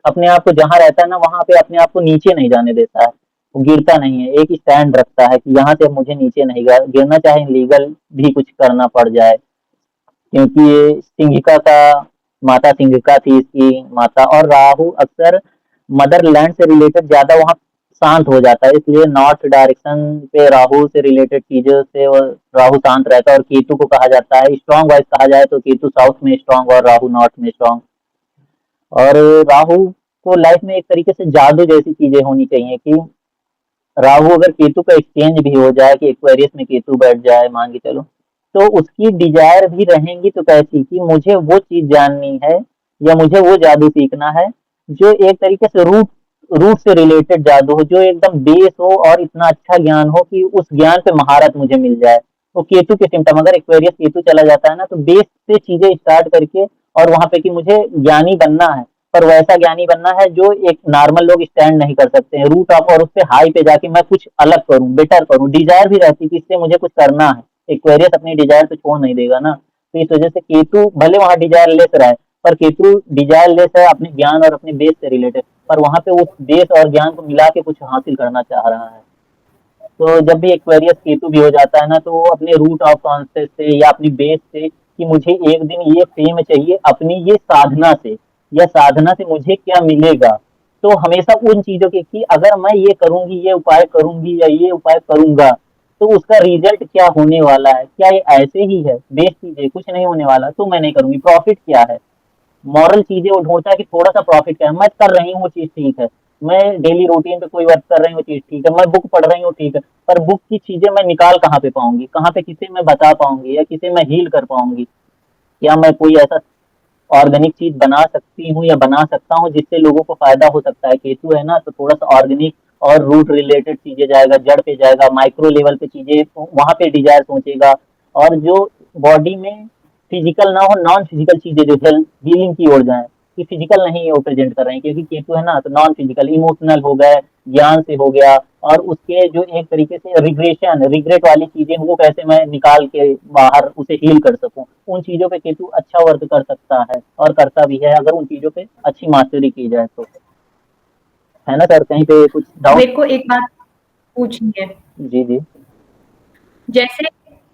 अपने आप को जहाँ रहता है ना, वहाँ पे अपने आप को नीचे नहीं जाने देता है, वो गिरता नहीं है, एक स्टैंड रखता है कि यहाँ से अब मुझे नीचे नहीं गिरना, चाहे लीगल भी कुछ करना पड़ जाए। क्योंकि ये सिंहिका का माता सिंहिका थी इसकी माता, और राहु अक्सर मदरलैंड से रिलेटेड ज्यादा वहाँ शांत हो जाता है, इसलिए नॉर्थ डायरेक्शन पे राहु से रिलेटेड चीजों से राहु शांत रहता है। और केतु को कहा जाता है स्ट्रांग वाइज कहा जाए तो केतु साउथ में स्ट्रांग और राहु नॉर्थ में स्ट्रांग। और राहु को लाइफ में एक तरीके से जादू जैसी चीजें होनी चाहिए कि राहु अगर केतु का एक्सचेंज भी हो जाए कि एक्वेरियस में केतु बैठ जाए मान के चलो, तो उसकी डिजायर भी रहेंगी तो कैसी कि मुझे वो चीज जाननी है या मुझे वो जादू सीखना है जो एक तरीके से रूट रूट से रिलेटेड जादू हो, जो एकदम बेस हो और इतना अच्छा ज्ञान हो कि उस ज्ञान पे महारत मुझे मिल जाए। तो केतु के सिम्टम अगर एक्वेरियस केतु चला जाता है ना, तो बेस से चीजें स्टार्ट करके और वहां पे कि मुझे ज्ञानी बनना है, पर वैसा ज्ञानी बनना है जो एक नॉर्मल लोग स्टैंड नहीं कर सकते हैं, रूट ऑफ, और उस पे हाई पे जाके मैं कुछ अलग करूं, बेटर करूं। डिजायर भी रहती है कि इससे मुझे कुछ करना है, एक्वेरियस अपनी डिजायर तो छोड़ नहीं देगा ना। तो इस वजह से केतु भले वहां डिजायर लेस रहा है, पर केतु डिजायर लेस है अपने ज्ञान और अपने बेस से रिलेटेड, पर वहां पे उस बेस और ज्ञान को मिला के कुछ हासिल करना चाह रहा है। तो जब भी एक्वेरियस केतु भी हो जाता है ना, तो वो अपने रूट ऑफ कॉन्सेप्ट से या अपनी बेस से कि मुझे एक दिन ये फेम चाहिए अपनी ये साधना से, या साधना से मुझे क्या मिलेगा, तो हमेशा उन चीजों के कि अगर मैं ये करूंगी, ये उपाय करूंगी या ये उपाय करूंगा, तो उसका रिजल्ट क्या होने वाला है, क्या ये ऐसे ही है बेस चीजें कुछ नहीं होने वाला तो मैं नहीं करूंगी, प्रॉफिट क्या है, मॉरल चीजें वो ढूंढता है कि थोड़ा सा प्रॉफिट क्या है, मैं कर रही हूँ वो चीज ठीक है, मैं डेली रूटीन पे कोई वर्क कर रही हूँ चीज ठीक है, मैं बुक पढ़ रही हूँ ठीक है, पर बुक की चीजें मैं निकाल कहाँ पे पाऊंगी, कहाँ पे किसे मैं बता पाऊंगी या किसे मैं हील कर पाऊंगी, या मैं कोई ऐसा ऑर्गेनिक चीज बना सकती हूँ या बना सकता हूँ जिससे लोगों को फायदा हो सकता है। केतु है ना, तो थोड़ा सा ऑर्गेनिक और रूट रिलेटेड चीजें जाएगा, जड़ पे जाएगा, माइक्रो लेवल पे चीजें वहां पे डिजायर सोचेगा। और जो बॉडी में फिजिकल ना हो, नॉन फिजिकल चीजें जो हेल्थ हीलिंग की ओर जाए, कि फिजिकल नहीं वो प्रेजेंट कर रहे हैं, क्योंकि केतु है ना, तो नॉन फिजिकल इमोशनल हो गए, ज्ञान से हो गया, और उसके जो एक तरीके से रिग्रेशन रिग्रेट वाली चीजें वो कैसे मैं निकाल के बाहर उसे हील कर सकूं, उन चीजों पे केतु अच्छा वर्क कर सकता है और करता भी है, अगर उन चीजों पे अच्छी मास्टरी की जाए तो। है ना सर, कहीं पे कुछ डाउट? मेरे को एक बात पूछनी है। जी जी। जैसे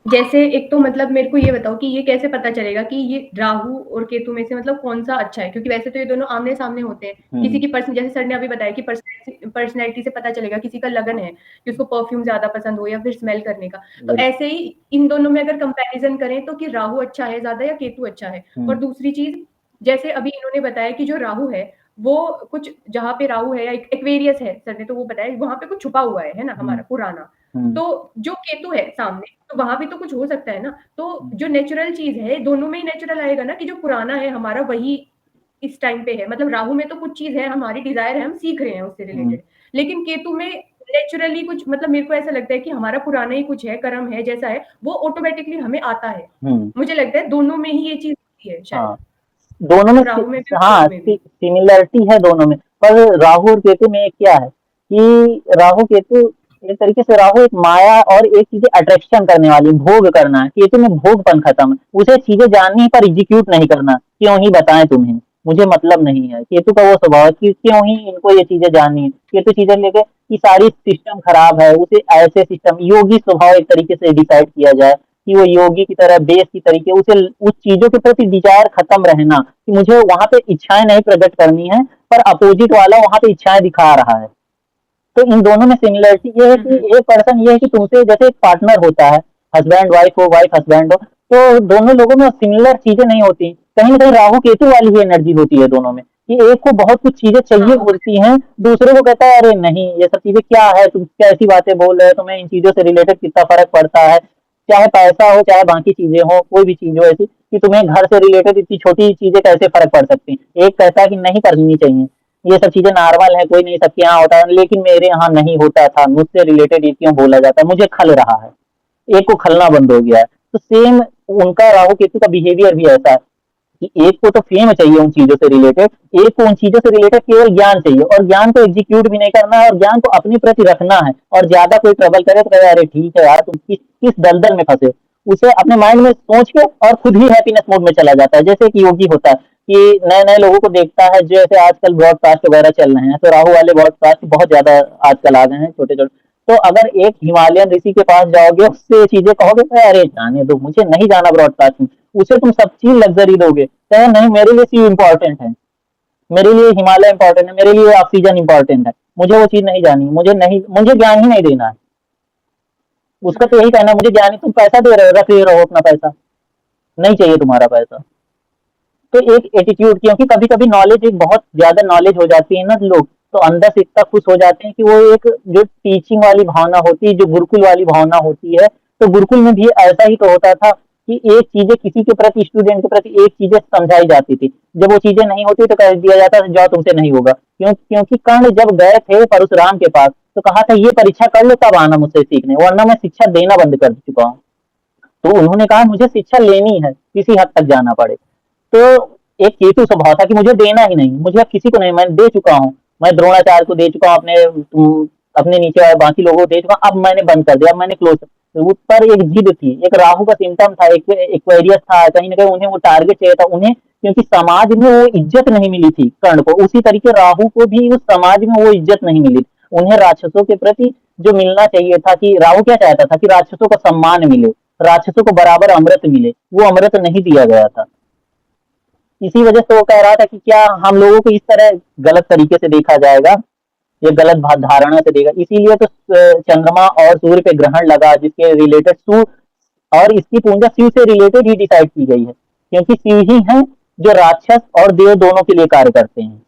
जैसे एक तो मतलब मेरे को ये बताओ कि ये कैसे पता चलेगा कि ये राहु और केतु में से मतलब कौन सा अच्छा है, क्योंकि वैसे तो ये दोनों आमने सामने होते हैं। किसी की पर्सन, जैसे सर ने अभी बताया कि पर्सनैलिटी से पता चलेगा, किसी का लगन है कि उसको परफ्यूम ज्यादा पसंद हो या फिर स्मेल करने का, तो ऐसे ही इन दोनों में अगर कंपैरिजन करें तो कि राहु अच्छा है ज्यादा या केतु अच्छा है। और दूसरी चीज, जैसे अभी इन्होंने बताया कि जो राहु है वो कुछ, जहाँ पे राहु है या एक्वेरियस है, सर ने तो वो बताया वहां पे कुछ छुपा हुआ है ना हमारा पुराना। तो जो केतु है सामने, तो वहां भी तो कुछ हो सकता है ना। तो जो नेचुरल चीज है दोनों में ही नेचुरल आएगा ना, कि जो पुराना है हमारा वही इस टाइम पे है। मतलब राहु में तो कुछ चीज है, हमारी डिजायर है, हम सीख रहे हैं उससे रिलेटेड, लेकिन केतु में नेचुरली कुछ, मतलब मेरे को ऐसा लगता है कि हमारा पुराना ही कुछ है, कर्म है जैसा है, वो ऑटोमेटिकली हमें आता है। मुझे लगता है दोनों में ही ये चीज होती है शायद। दोनों में राहु में भी हाँ केतु में भी। सिमिलरिटी है दोनों में, पर राहु और केतु में एक क्या है कि राहु केतु एक तरीके से, राहु एक माया और एक चीजें अट्रैक्शन करने वाली, भोग करना है, केतु में भोगपन खत्म है, उसे चीजें जाननी है पर एग्जीक्यूट नहीं करना, क्यों ही बताएं तुम्हें, मुझे मतलब नहीं है। केतु का वो स्वभाव है कि क्यों ही इनको ये चीजें जाननी है, केतु चीजें लेके कि सारी सिस्टम खराब है, उसे ऐसे सिस्टम योगी स्वभाव एक तरीके से डिसाइड किया जाए कि वो योगी की तरह बेस की तरीके उसे उस चीजों के प्रति डिजायर खत्म रहना, कि मुझे वहां पे इच्छाएं नहीं प्रकट करनी है, पर अपोजिट वाला वहां पे इच्छाएं दिखा रहा है। तो इन दोनों में सिमिलरिटी ये है कि एक पर्सन ये है कि तुमसे जैसे एक पार्टनर होता है, हस्बैंड वाइफ हो, वाइफ हस्बैंड हो, तो दोनों लोगों में सिमिलर चीजें नहीं होती, कहीं ना कहीं राहु केतु वाली ही एनर्जी होती है दोनों में, कि एक को बहुत कुछ चीजें चाहिए होती हैं, दूसरे को कहता है अरे नहीं ये सब चीजें क्या है, तुम कैसी बातें बोल रहे हो, तुम्हें इन चीजों से रिलेटेड कितना फर्क पड़ता है, चाहे पैसा हो चाहे बाकी चीजें हो, कोई भी चीज हो ऐसी कि तुम्हें घर से रिलेटेड इतनी छोटी चीजें कैसे फर्क पड़ सकती हैं। एक कहता है कि नहीं करनी चाहिए, ये सब चीजें नॉर्मल है, कोई नहीं, सबके यहाँ होता है, लेकिन मेरे यहाँ नहीं होता था, मुझसे रिलेटेड ये क्यों बोला जाता है, मुझे खल रहा है, एक को खलना बंद हो गया है। तो सेम उनका राहु केतु का बिहेवियर भी ऐसा है कि एक को तो फेम चाहिए उन चीजों से रिलेटेड, एक को उन चीजों से रिलेटेड केवल ज्ञान चाहिए, और ज्ञान को एग्जीक्यूट भी नहीं करना है, और ज्ञान को अपने प्रति रखना है, और ज्यादा कोई ट्रबल करे तो कहे अरे ठीक है यार तुम किस दलदल में फंसे, उसे अपने माइंड में सोच के और खुद ही हैप्पीनेस मोड में चला जाता है। जैसे कि योगी होता है कि नए नए लोगों को देखता है, जैसे आजकल ब्रॉडकास्ट वगैरह चल रहे हैं, तो राहु वाले ब्रॉडकास्ट बहुत ज्यादा आजकल आ गए हैं छोटे छोटे। तो अगर एक हिमालयन ऋषि के पास जाओगे, उससे चीजें कहोगे तो अरे जाने दो, मुझे नहीं जाना ब्रॉडकास्ट में, उसे तुम सब चीज लग्जरी दोगे, कहे नहीं मेरे लिए सी इम्पोर्टेंट है, मेरे लिए हिमालय इंपॉर्टेंट है, मेरे लिए ऑक्सीजन इंपॉर्टेंट है, मुझे वो चीज नहीं जानी, मुझे ज्ञान ही नहीं देना है। उसका तो यही कहना है, मुझे ज्ञान ही, तुम पैसा दे रहे हो, रख ले रहो अपना पैसा, नहीं चाहिए तुम्हारा पैसा। तो एक एटीट्यूड, क्योंकि कभी कभी नॉलेज, एक बहुत ज्यादा नॉलेज हो जाती है ना लोग, तो अंदर से इतना खुश हो जाते हैं कि वो एक जो टीचिंग वाली भावना होती है, जो गुरुकुल वाली भावना होती है, तो गुरुकुल में भी ऐसा ही तो होता था कि एक चीजें किसी के प्रति, स्टूडेंट के प्रति एक चीजें समझाई जाती थी, जब वो चीजें नहीं होती तो कह दिया जाता था जाओ तुमसे नहीं होगा। क्योंकि कर्ण जब गए थे परशुराम के पास तो कहा था ये परीक्षा कर लो तब आना मुझसे सीखने, वरना मैं शिक्षा देना बंद कर चुका हूँ। तो उन्होंने कहा मुझे शिक्षा लेनी है, किसी हद तक जाना पड़े। तो एक केतु स्वभाव था कि मुझे देना ही नहीं, मुझे किसी को नहीं, मैं दे चुका हूँ, मैं द्रोणाचार्य को दे चुका हूँ, अपने नीचे वाले बाकी लोगों को दे चुका हूँ, अब मैंने बंद कर दिया, अब मैंने क्लोज। उस पर एक जिद थी, एक राहु का सिम्टम था, एक एक्वेरियस था, कहीं ना कहीं उन्हें वो टारगेट चाहिए था उन्हें, क्योंकि समाज में वो इज्जत नहीं मिली थी कर्ण को, उसी तरीके राहु को भी उस समाज में वो इज्जत नहीं मिली, उन्हें राक्षसों के प्रति जो मिलना चाहिए था, कि राहु क्या चाहता था कि राक्षसों को सम्मान मिले, राक्षसों को बराबर अमृत मिले, वो अमृत नहीं दिया गया था। इसी वजह से वो कह रहा था कि क्या हम लोगों को इस तरह गलत तरीके से देखा जाएगा, ये गलत धारणा से देखा, इसीलिए तो चंद्रमा और सूर्य पे ग्रहण लगा, जिसके रिलेटेड सूर्य और इसकी पूजा शिव से रिलेटेड ही डिसाइड की गई है, क्योंकि शिव ही हैं जो राक्षस और देव दोनों के लिए कार्य करते हैं,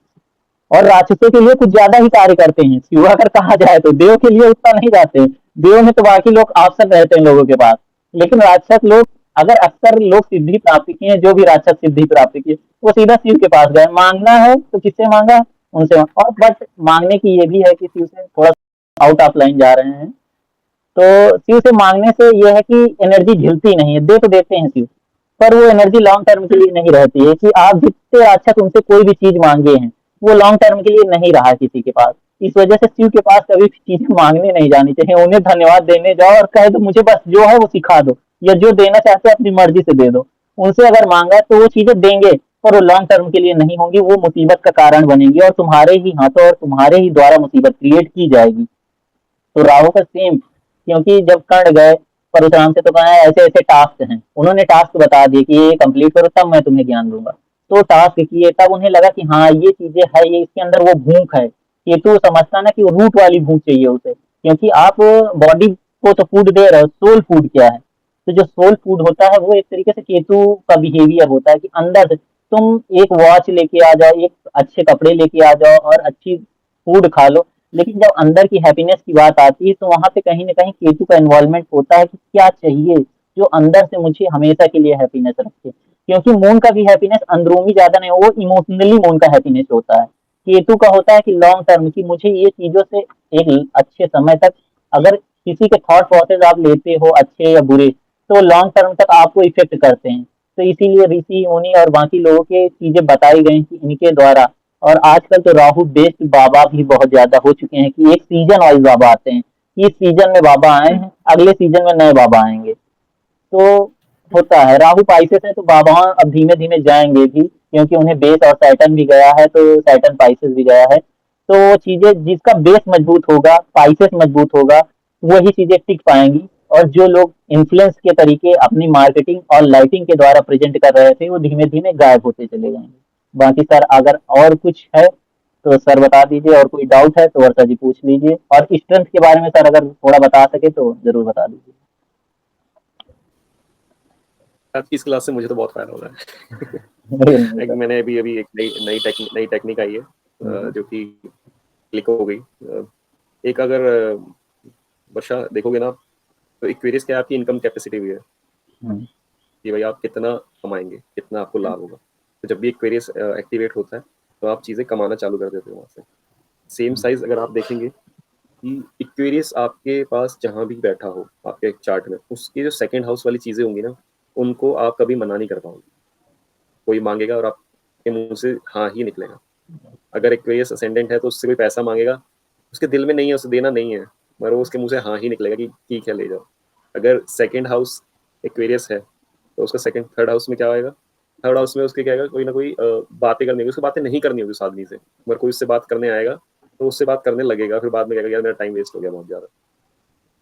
और राक्षसों के लिए कुछ ज्यादा ही कार्य करते हैं शिव, अगर कहा जाए तो देव के लिए उतना नहीं जाते, देव में तो बाकी लोग अवसर रहते हैं लोगों के पास, लेकिन राक्षस लोग, अगर अक्सर लोग सिद्धि प्राप्त किए, जो भी राक्षस सिद्धि प्राप्त किए वो सीधा शिव के पास गए, मांगना है तो किससे मांगा, उनसे। और बट मांगने की ये भी है कि शिव से थोड़ा आउट ऑफ लाइन जा रहे हैं, तो शिव से मांगने से यह है कि एनर्जी झिलती नहीं है, दे तो देते हैं शिव, पर वो एनर्जी लॉन्ग टर्म के लिए नहीं रहती है, कि आप जितने राक्षस उनसे कोई भी चीज मांगे हैं वो लॉन्ग टर्म के लिए नहीं रहा किसी के पास। इस वजह से शिव के पास कभी भी चीजें मांगने नहीं जानी चाहिए, उन्हें धन्यवाद देने जाओ और कह दो मुझे बस जो है वो सिखा दो, या जो देना चाहते हो अपनी मर्जी से दे दो। उनसे अगर मांगा तो वो चीजें देंगे, पर वो लॉन्ग टर्म के लिए नहीं होंगी, वो मुसीबत का कारण बनेंगी, और तुम्हारे ही हाथों और तुम्हारे ही द्वारा मुसीबत क्रिएट की जाएगी। तो राहु का सेम, क्योंकि जब कर्ण गए परशुराम से तो कहा ऐसे ऐसे टास्क हैं, उन्होंने टास्क बता दिए कि ये कंप्लीट करो तब मैं तुम्हें ज्ञान दूंगा, तो टास्क किए, तब उन्हें लगा कि हाँ ये चीजें है, ये इसके अंदर वो भूख है, ये तो समझता ना कि वो रूट वाली भूख चाहिए उसे, क्योंकि आप बॉडी को तो फूड दे रहे हो, सोल फूड क्या है, तो जो सोल फूड होता है वो एक तरीके से केतु का बिहेवियर होता है, कि अंदर से तुम एक वॉच लेके आ जाओ, एक अच्छे कपड़े लेके आ जाओ और अच्छी फूड खा लो, लेकिन जब अंदर की हैप्पीनेस की बात आती है तो वहां पे कहीं ना कहीं केतु का इन्वॉल्वमेंट होता है, कि क्या चाहिए जो अंदर से मुझे हमेशा के लिए हैप्पीनेस रखे, क्योंकि मून का भी हैप्पीनेस अंदरूनी ज्यादा नहीं, वो इमोशनली मून का हैप्पीनेस होता है। केतु का होता है कि लॉन्ग टर्म की, मुझे ये चीजों से एक अच्छे समय तक, अगर किसी के थॉट प्रोसेस आप लेते हो अच्छे या बुरे, तो लॉन्ग टर्म तक आपको इफेक्ट करते हैं, तो इसीलिए ऋषि मुनि और बाकी लोगों के चीजें बताई गई कि इनके द्वारा। और आजकल तो राहु बेस्ड बाबा भी बहुत ज्यादा हो चुके हैं, कि एक सीजन वाइज बाबा आते हैं, इस सीजन में बाबा आए हैं, अगले सीजन में नए बाबा आएंगे, तो होता है। राहु पाइसेस है तो बाबा अब धीमे धीमे जाएंगे भी, क्योंकि उन्हें बेस और सैटर्न भी गया है, तो सैटर्न पाइसेस भी गया है, तो वो चीजें जिसका बेस मजबूत होगा, पाइसेस मजबूत होगा, वही चीजें टिक पाएंगी, और जो लोग इन्फ्लुएंस के तरीके अपनी मार्केटिंग और लाइटिंग के द्वारा प्रेजेंट कर रहे थे वो धीमे धीमे गायब होते चले जाएंगे। बाकी सर अगर और कुछ है तो सर बता दीजिए, और कोई डाउट है तो वर्षा जी पूछ लीजिए, और स्ट्रेंथ के बारे में सर अगर थोड़ा बता सके तो जरूर बता दीजिए। आज की इस क्लास से मुझे तो बहुत फायदा हो रहा है। मैंने अभी एक नई टेक्निक आई है जो कि क्लिक हो गई। एक अगर वर्षा देखोगे ना तो एक्वेरियस क्या आपकी इनकम कैपेसिटी भी है कि भाई आप कितना कमाएंगे, कितना आपको लाभ होगा। तो जब भी एक्वेरियस एक्टिवेट होता है तो आप चीज़ें कमाना चालू कर देते हो वहाँ से। सेम साइज़ अगर आप देखेंगे कि इक्वेरियस आपके पास जहाँ भी बैठा हो आपके चार्ट में, उसकी जो सेकंड हाउस वाली चीज़ें होंगी ना, उनको आप कभी मना नहीं कर पाओगे। कोई माँगेगा और आपके मुँह से हाँ ही निकलेगा। अगर एक्वेरियस असेंडेंट है तो उससे कोई पैसा माँगेगा, उसके दिल में नहीं है, उसे देना नहीं है, मगर वो उसके मुँह से हाँ ही निकलेगा कि ठीक है ले जाओ। अगर सेकंड हाउस एक्वेरियस है तो उसका सेकंड थर्ड हाउस में क्या आएगा? थर्ड हाउस में उसके क्या आएगा, कोई ना कोई बातें करनी होगी, उसको बातें नहीं करनी होगी उस आदमी से, मगर कोई उससे बात करने आएगा तो उससे बात करने लगेगा, फिर बाद में कहेगा यार मेरा टाइम वेस्ट हो गया बहुत ज़्यादा।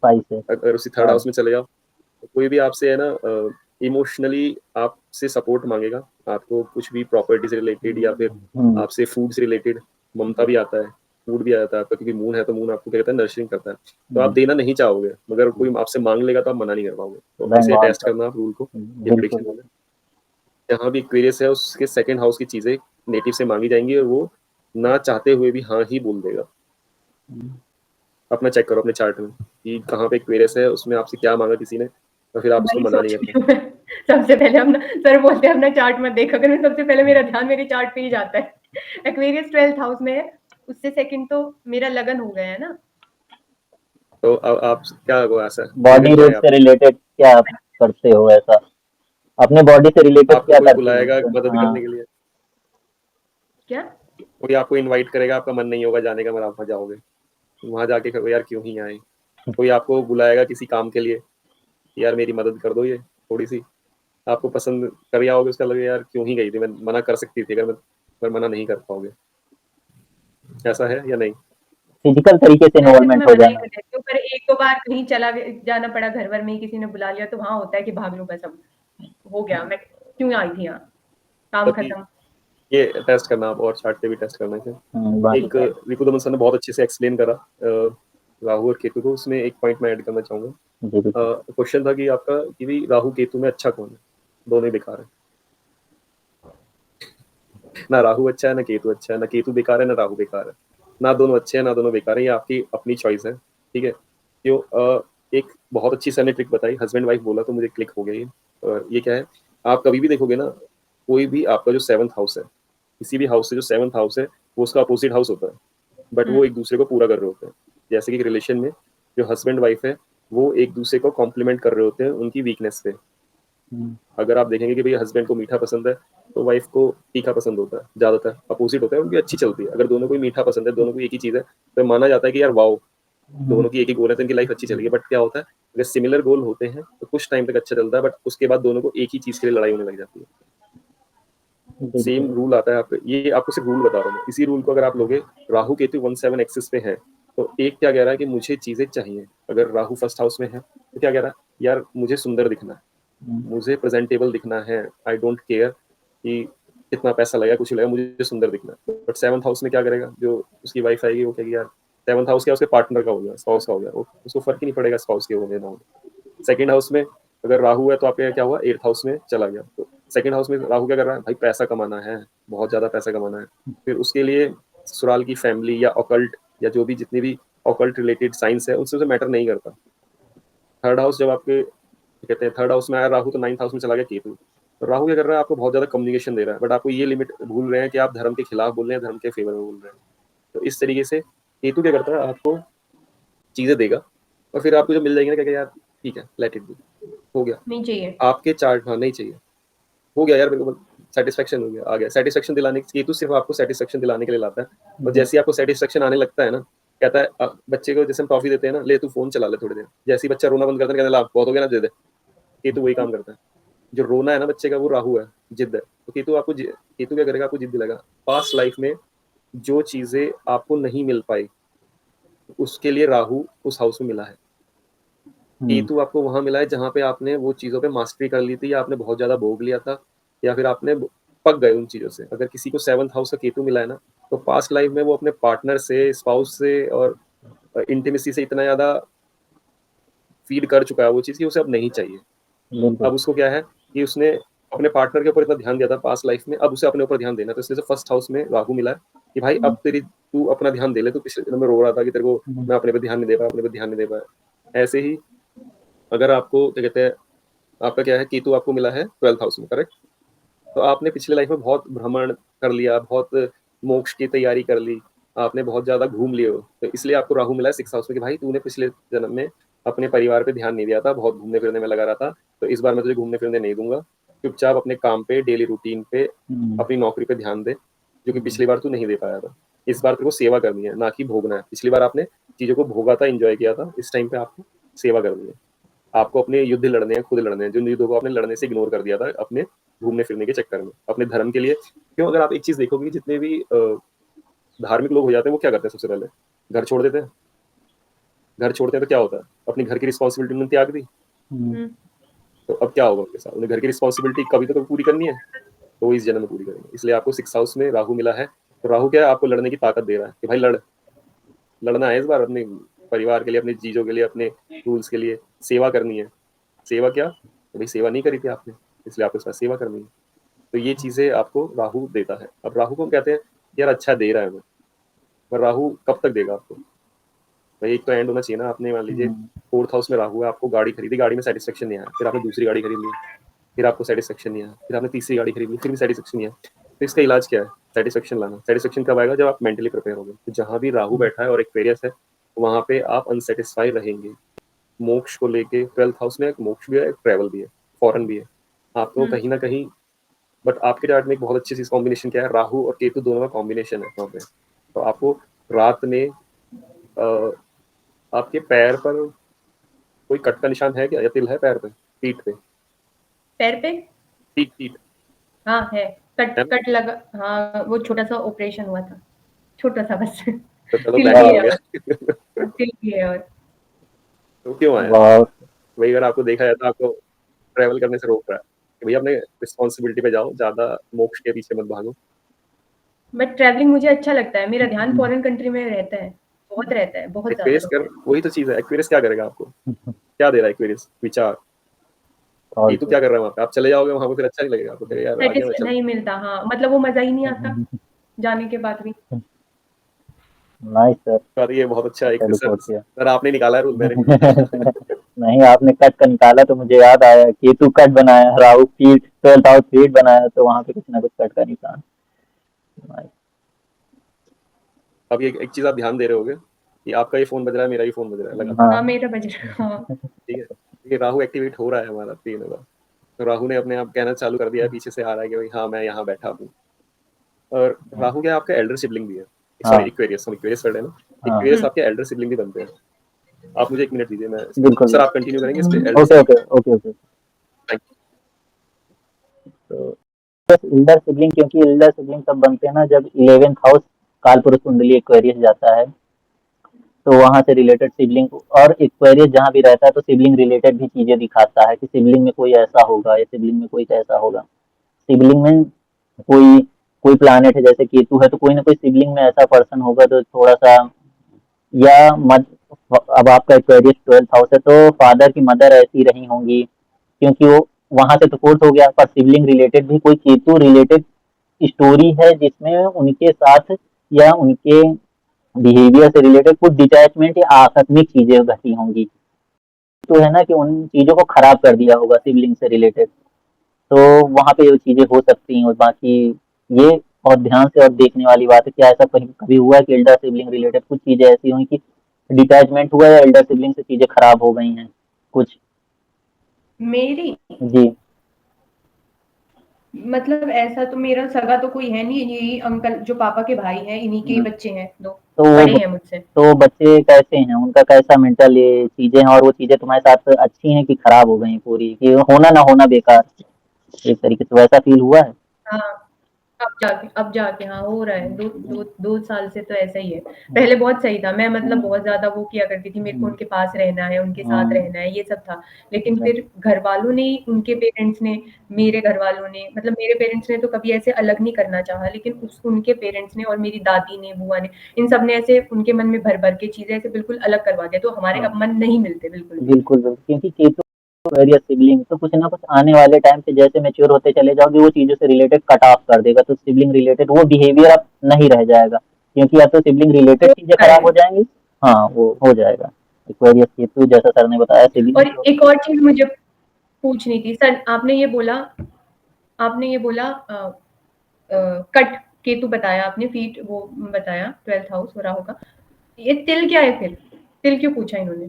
पैसे। अगर उसी थर्ड हाउस में चले जाओ तो कोई भी आपसे है ना इमोशनली आपसे सपोर्ट मांगेगा, आपको कुछ भी प्रॉपर्टी से रिलेटेड या फिर आपसे फूड से रिलेटेड ममता भी आता है, फूड भी आता है आपका, क्योंकि मून है तो मून आपको क्या कहता है, नर्चरिंग करता है, तो आप देना नहीं चाहोगे, मगर कोई आपसे मांग लेगा तो आप मना नहीं कर पाओगे। तो इसे भगवान टेस्ट करना आप रूल को, ये बिल्कुल। प्रेडिक्शन वाले, जहाँ भी एक्वेरियस है उसके सेकंड हाउस की चीजें नेटिव से मांगी जाएंगी और वो ना चाहते हुए भी हाँ ही बोल देगा। अपना चेक करो अपने चार्ट में कि कहाँ पे एक्वेरियस है, उसमें आपसे क्या मांगा किसी ने, और फिर आप उसको वही मना सोच नहीं रही करते। हूँ मैं। सबसे पहले अपना सर बोलते हैं अपना चार्ट मत देख, अगर मैं सबसे पहले मेरा ध्यान मेरे चार्ट पे ही जाता है। एक्वेरियस 12th हाउस में है, उससे सेकंड तो मेरा लगन हो गया है ना। तो अब आप क्या वो ऐसा बॉडी रीजन क्या रूप है से आपका? रिलेटेड क्या आप करते हो ऐसा? अपने बॉडी से रिलेटेड आपको क्या कोई करते बुलाएगा हो? मदद हाँ। करने के लिए, क्या? कोई आपको इनवाइट करेगा, आपका मन नहीं होगा जाने का मगर आप वहाँ जाओगे, वहाँ जाके कहोगे यार क्यों ही आए। कोई आपको बुलाएगा किसी काम के लिए, यार मेरी मदद कर दो ये थोड़ी सी, आपको पसंद कर आओगे, उसका लगे यार क्यों ही गई थी, मैं मना कर सकती थी अगर मैं, पर मना नहीं कर पाओगे। ऐसा है या नहीं? फिजिकल तरीके से वैसे तो मैं इन्वॉल्वमेंट हो मना ही जाना। कर देती हूँ, पर एक दो बार कहीं जाना पड़ा, घर भर में ही किसी ने बुला लिया तो वहाँ होता है कि भाग लूँ कसम, हो गया, मैं क्यों आई थी यहाँ, काम तभी खत्म। ये टेस्ट करना आप, और चार्ट पे भी टेस्ट करना है। बात एक रिपुदमन सर ने बहुत अच्छे से एक्सप्लेन करा राहु और केतु को, उसमें एक पॉइंट मैं ऐड करना चाहूंगा। जी बिल्कुल। क्वेश्चन था कि आपका कि भी राहु केतु में अच्छा कौन है? दोनों ही बेकार है। ना राहु अच्छा है ना केतु अच्छा है, ना केतु बेकार है ना राहु बेकार है, ना दोनों अच्छे हैं ना दोनों बेकार है, ये आपकी अपनी चॉइस है। ठीक है, क्यों एक बहुत अच्छी सर ने ट्रिक बताई, हस्बैंड वाइफ बोला तो मुझे क्लिक हो गया ये। ये क्या है, आप कभी भी देखोगे ना, कोई भी आपका जो 7th हाउस है, किसी भी हाउस से जो 7th हाउस है वो उसका अपोजिट हाउस होता है, बट वो एक दूसरे को पूरा कर रहे होते हैं। जैसे कि एक रिलेशन में जो हस्बैंड वाइफ है वो एक दूसरे को कॉम्प्लीमेंट कर रहे होते हैं उनकी वीकनेस पे। अगर आप देखेंगे कि भाई हस्बैंड को मीठा पसंद है तो वाइफ को तीखा पसंद होता है, ज्यादातर अपोजिट होता है, उनकी अच्छी चलती है। अगर दोनों को ही मीठा पसंद है, दोनों को एक ही चीज है, तो माना जाता है कि यार वाओ, दोनों की एक ही गोल है तो इनकी लाइफ अच्छी चलेगी। बट क्या होता है, अगर सिमिलर गोल होते हैं तो कुछ टाइम तक अच्छा चलता है, बट उसके बाद दोनों को एक ही चीज के लिए लड़ाई होने लग जाती है। सेम बिल्कुल। रूल आता है आपको, ये आपको सिर्फ रूल बता रहा हूँ। इसी रूल को अगर आप लोगे, राहु केतु 1-7 एक्सिस पे है तो एक क्या कह रहा है कि मुझे चीजें चाहिए। अगर राहु फर्स्ट हाउस में है तो क्या कह रहा है, यार मुझे सुंदर दिखना है, मुझे प्रेजेंटेबल दिखना है, आई डोंट केयर कि कितना पैसा लगेगा कुछ लगेगा, मुझे सुंदर दिखना है। बट 7th हाउस में क्या करेगा, जो उसकी वाइफ आएगी वो कहेगी यार 7th हाउस क्या उसके पार्टनर का हो गया, स्पाउस का हो गया, उसको फर्क ही नहीं पड़ेगा स्पाउस के होने ना होने। सेकंड हाउस में अगर राहु है तो आपका क्या हुआ, 8th हाउस में चला गया। तो सेकंड हाउस में राहु क्या कर रहा है, भाई पैसा कमाना है, बहुत ज्यादा पैसा कमाना है, फिर उसके लिए ससुराल की फैमिली या ऑकल्ट या जो भी जितनी भी ऑकल्ट रिलेटेड साइंस है उनसे उसे मैटर नहीं करता। थर्ड हाउस जब आपके कहते हैं थर्ड हाउस में आया राहु तो 9th हाउस में चला गया केतु, तो राहु क्या कर रहा है, आपको बहुत ज्यादा कम्युनिकेशन दे रहा है, बट आपको ये लिमिट भूल रहे हैं कि आप धर्म के खिलाफ बोल रहे हैं, धर्म के फेवर में बोल रहे हैं। तो इस तरीके से केतु क्या करता है, आपको चीजें देगा और फिर आपको जो मिल जाएगी ना क्या यार ठीक है लेट इट बी, हो गया नहीं चाहिए। आपके चार्ट। हाँ नहीं चाहिए, हो गया यार बिल्कुल, सेटिस्फेक्शन हो गया, आ गया सेटिस्फेक्शन दिलाने के, केतु सिर्फ आपको सेटिस्फेक्शन दिलाने के लिए लाता है। और जैसे ही आपको सेटिस्फेक्शन आने लगता है ना, कहता है बच्चे को जैसे हम टॉफी देते हैं ना, ले तू फोन चला ले थोड़ी देर, जैसे ही बच्चा रोना बंद करता है कहता है ला बहुत हो गया ना दे दे। केतु वही काम करता है, जो रोना है ना बच्चे का वो राहु है, जिद है। तो केतु आपको केतु क्या करेगा, आपको जिद दिलाएगा। पास्ट लाइफ में जो चीजें आपको नहीं मिल पाई उसके लिए राहु उस हाउस में मिला है, केतु आपको वहां मिला है जहां पे आपने वो चीजों पे मास्टरी कर ली थी, या आपने बहुत ज्यादा भोग लिया था, या फिर आपने पक गए उन चीजों से। अगर किसी को 7th हाउस का केतु मिला है ना, तो पास्ट लाइफ में वो अपने पार्टनर से, स्पाउस से और इंटीमेसी से इतना ज्यादा फीड कर चुका है वो चीज कि उसे अब नहीं चाहिए। बिल्कुल। अब उसको क्या है कि उसने अपने पार्टनर के ऊपर इतना ध्यान दिया था पास्ट लाइफ में, अब उसे अपने ऊपर ध्यान देना। तो इसलिए फर्स्ट हाउस में राहु मिला है कि भाई अब तेरी तू अपना ध्यान दे ले, तो पिछले दिनों में रो रहा था कि तेरे को मैं अपने पे ध्यान नहीं दे पाया, अपने पे ध्यान नहीं दे पाया। ऐसे ही अगर आपको क्या कहते हैं, आपका क्या है, केतु आपको मिला है 12th हाउस में, करेक्ट। तो आपने पिछले लाइफ में बहुत भ्रमण कर लिया, बहुत मोक्ष की तैयारी कर ली, आपने बहुत ज़्यादा घूम लिए हो, तो इसलिए आपको राहु मिला है 6th हाउस में कि भाई तूने पिछले जन्म में अपने परिवार पे ध्यान नहीं दिया था, बहुत घूमने फिरने में लगा रहा था, तो इस बार मैं तुझे घूमने फिरने नहीं दूंगा। चुपचाप अपने काम पे, डेली रूटीन पे, अपनी नौकरी पे ध्यान दे, जो कि पिछली बार तू नहीं दे पाया था। इस बार तेरे को सेवा करनी है, ना कि भोगना है। पिछली बार आपने चीज़ों को भोगा था, एंजॉय किया था, इस टाइम पे आपको सेवा करनी है। आपको अपने युद्ध लड़ने हैं, खुद लड़ने हैं, जिन युद्धों को आपने लड़ने से इग्नोर कर दिया था अपने घूमने फिरने के चक्कर में, अपने धर्म के लिए। क्यों, अगर आप एक चीज़ देखोगे, जितने भी धार्मिक लोग हो जाते हैं वो क्या करते हैं, सबसे पहले घर छोड़ देते हैं। घर छोड़ते हैं तो क्या होता है, अपनी घर की रिस्पॉन्सिबिलिटी उन्होंने त्याग दी, तो अब क्या होगा उनके साथ, उन्हें घर की रिस्पॉन्सिबिलिटी कभी तो कभी पूरी करनी है, तो वो इस जन्म में पूरी करेंगे। इसलिए आपको 6th हाउस में राहु मिला है, तो राहु क्या है, आपको लड़ने की ताकत दे रहा है कि भाई लड़ना है इस बार, अपने परिवार के लिए, अपनी चीज़ों के लिए, अपने रूल्स के लिए सेवा करनी है। सेवा क्या, तो भाई सेवा नहीं करी थी आपने, इसलिए आपको इस बार सेवा करनी है। तो ये चीज़ें आपको राहु देता है। अब राहु को कहते हैं यार अच्छा दे रहा है वो, पर राहु कब तक देगा आपको, भाई एक तो एंड होना चाहिए ना। आपने मान लीजिए 4th हाउस में राहु है, आपको गाड़ी खरीदी, गाड़ी में सेटिस्फेक्शन नहीं आया, फिर आपने दूसरी गाड़ी खरीद ली, फिर आपको सेटिस्फेक्शन नहीं आया, फिर आपने तीसरी गाड़ी खरीद ली, फिर भी सेटिस्फेक्शन नहीं आया। तो इसका इलाज क्या है, सेटिस्फेक्शन लाना। सेटिस्फेक्शन कब आएगा, जब आप मेंटली प्रिपेयर होंगे। तो जहाँ भी राहु बैठा है और एक्वेरियस है, वहाँ पे आप अनसेटिस्फाई रहेंगे। मोक्ष को लेके 12th हाउस में एक मोक्ष भी है, एक ट्रैवल भी है, फॉरेन भी है, आपको कहीं ना कहीं। बट आपके चार्ट में एक बहुत अच्छी चीज कॉम्बिनेशन क्या है, राहु और केतु दोनों का कॉम्बिनेशन है वहाँ पे। तो आपको रात में आपके पैर पर कोई कट का निशान है क्या, या तिल है पैर पे, पीठ पे? पैर पे पीठ हाँ है, है ना? कट लगा। हाँ वो छोटा सा ऑपरेशन हुआ था, छोटा सा बस। तो चलो तिल बैक भी हो है गया। और तिल भी है और तो क्यों आया वाह वही, अगर आपको देखा जाए तो आपको ट्रैवल करने से रोक रहा है कि भैया अपने रिस्पॉन्सिबिलिटी पे जाओ, ज्यादा मोक्ष के पीछे मत भागो। बट ट्रैवलिंग मुझे अच्छा लगता है, मेरा ध्यान फॉरेन कंट्री में रहता है, बहुत रहता है, बहुत ज्यादा एक्वेरियस कर, वही तो चीज है, एक्वेरियस क्या करेगा आपको, क्या दे रहा है एक्वेरियस, विचार। ये तो क्या कर रहा है वहाँ पे, आप चले जाओगे वहां पे, फिर अच्छा नहीं लगेगा आपको, फिर यार आ गया मैं चल। नहीं मिलता। हाँ मतलब वो मजा ही नहीं आता जाने के बाद भी। नाइस सर, बात ये बहुत अच्छा है एक चलो सर, बहुत किया। सर आपने निकाला है रूल, मैंने नहीं निकाला। नहीं, आपने कट का निकाला तो मुझे याद आया, केतु कट बनाया, राहु पीठ, 12th हाउस पीठ बनाया, तो वहां पे कुछ ना कुछ कट का निशान। Nice. अब ये एक चीज आप ध्यान दे रहे होगे कि आपका ये फोन बज रहा है, मेरा भी फोन बज रहा है लगा, हाँ हाँ मेरा बज रहा। हाँ ठीक है। ये राहु एक्टिवेट हो रहा है हमारा 3 होगा, तो राहु ने अपने आप कहना चालू कर दिया है, पीछे से आ रहा है कि भाई हाँ मैं यहाँ बैठा हूँ। और राहु क्या आपका एल्डर सिबलिंग भी है, सॉरी हाँ इक्वेरियस, हम इक्वेरियस कर रहे हैं ना, हाँ इक्वेरियस आपके एल्डर सिबलिंग भी बनते हैं। आप मुझे 1 मिनट दीजिए, मैं बिल्कुल सर आप कंटिन्यू करेंगे इस पे Elder okay sibling. Okay okay okay. Thank तो इल्डर सिबलिंग, क्योंकि इल्डर सिबलिंग तब बनते हैं ना जब 11th हाउस कालपुरुष कुंडली एक्वेरियस जाता है, तो वहां से रिलेटेड सिबलिंग, और एक्वेरियस जहाँ भी रहता है तो सिबलिंग रिलेटेड भी चीजें दिखाता है कि सिबलिंग में कोई ऐसा होगा या सिबलिंग में कोई कैसा होगा। सिबलिंग में कोई कोई प्लानेट है जैसे केतु है, तो कोई ना कोई सिबलिंग में ऐसा पर्सन होगा जो थोड़ा सा, या मद अब आपका एक्वेरियस 12th हाउस है तो फादर की मदर ऐसी रही होंगी, क्योंकि वो वहां से तो फोर्थ हो गया, पर सिबलिंग रिलेटेड भी कोई केतु रिलेटेड स्टोरी है जिसमें उनके साथ या उनके बिहेवियर से रिलेटेड कुछ डिटैचमेंट या आकस्मिक चीजें घटी होंगी, तो है ना कि उन चीजों को खराब कर दिया होगा सिबलिंग से रिलेटेड, तो वहां पे ये चीजें हो सकती हैं। और बाकी ये बहुत ध्यान से और देखने वाली बात है, क्या ऐसा कहीं कभी हुआ है कि एल्डर सिबलिंग रिलेटेड कुछ चीजें ऐसी हुई कि डिटैचमेंट हुआ या एल्डर सिबलिंग से चीजें खराब हो गई हैं कुछ? मेरी जी मतलब ऐसा तो मेरा सगा तो कोई है नहीं, यही अंकल जो पापा के भाई हैं, इन्हीं के ही बच्चे हैं 2, तो बड़े हैं मुझसे। तो बच्चे कैसे हैं, उनका कैसा मेंटल ये चीजें हैं, और वो चीजें तुम्हारे साथ अच्छी हैं कि खराब हो गई पूरी, कि होना ना होना बेकार, एक तरीके से वैसा फील हुआ है? हाँ अब जाके हाँ हो रहा है, 2 साल से तो ऐसा ही है। पहले बहुत सही था, मैं मतलब बहुत ज्यादा वो किया करती थी, मेरे को उनके पास रहना है, उनके साथ रहना है, ये सब था। लेकिन फिर घर वालों ने, उनके पेरेंट्स ने, मेरे घर वालों ने, मतलब मेरे पेरेंट्स ने तो कभी ऐसे अलग नहीं करना चाहा, लेकिन उनके पेरेंट्स ने और मेरी दादी ने, बुआ ने, इन सब ने ऐसे उनके मन में भर भर के चीजें ऐसे बिल्कुल अलग करवा दिया, तो हमारे अब मन नहीं मिलते बिल्कुल भी। बिल्कुल बिल्कुल, क्योंकि केतु वेरियस सिबलिंग तो कुछ ना कुछ आने वाले टाइम पे जैसे मैच्योर होते चले जाओगे वो चीजों से रिलेटेड कट ऑफ कर देगा, तो सिबलिंग रिलेटेड वो बिहेवियर अब नहीं रह जाएगा, क्योंकि या तो सिबलिंग रिलेटेड चीजें खराब हो जाएंगी, हाँ वो हो जाएगा। एक्वेरियस केतु जैसा सर ने बताया सिबलिंग और एक और चीज मुझे पूछनी थी सर, आपने ये बोला कट केतु बताया आपने, फीट वो बताया 12th हाउस हो राहु का। ये तिल क्या है फिर? तिल क्यों पूछा इन्होंने?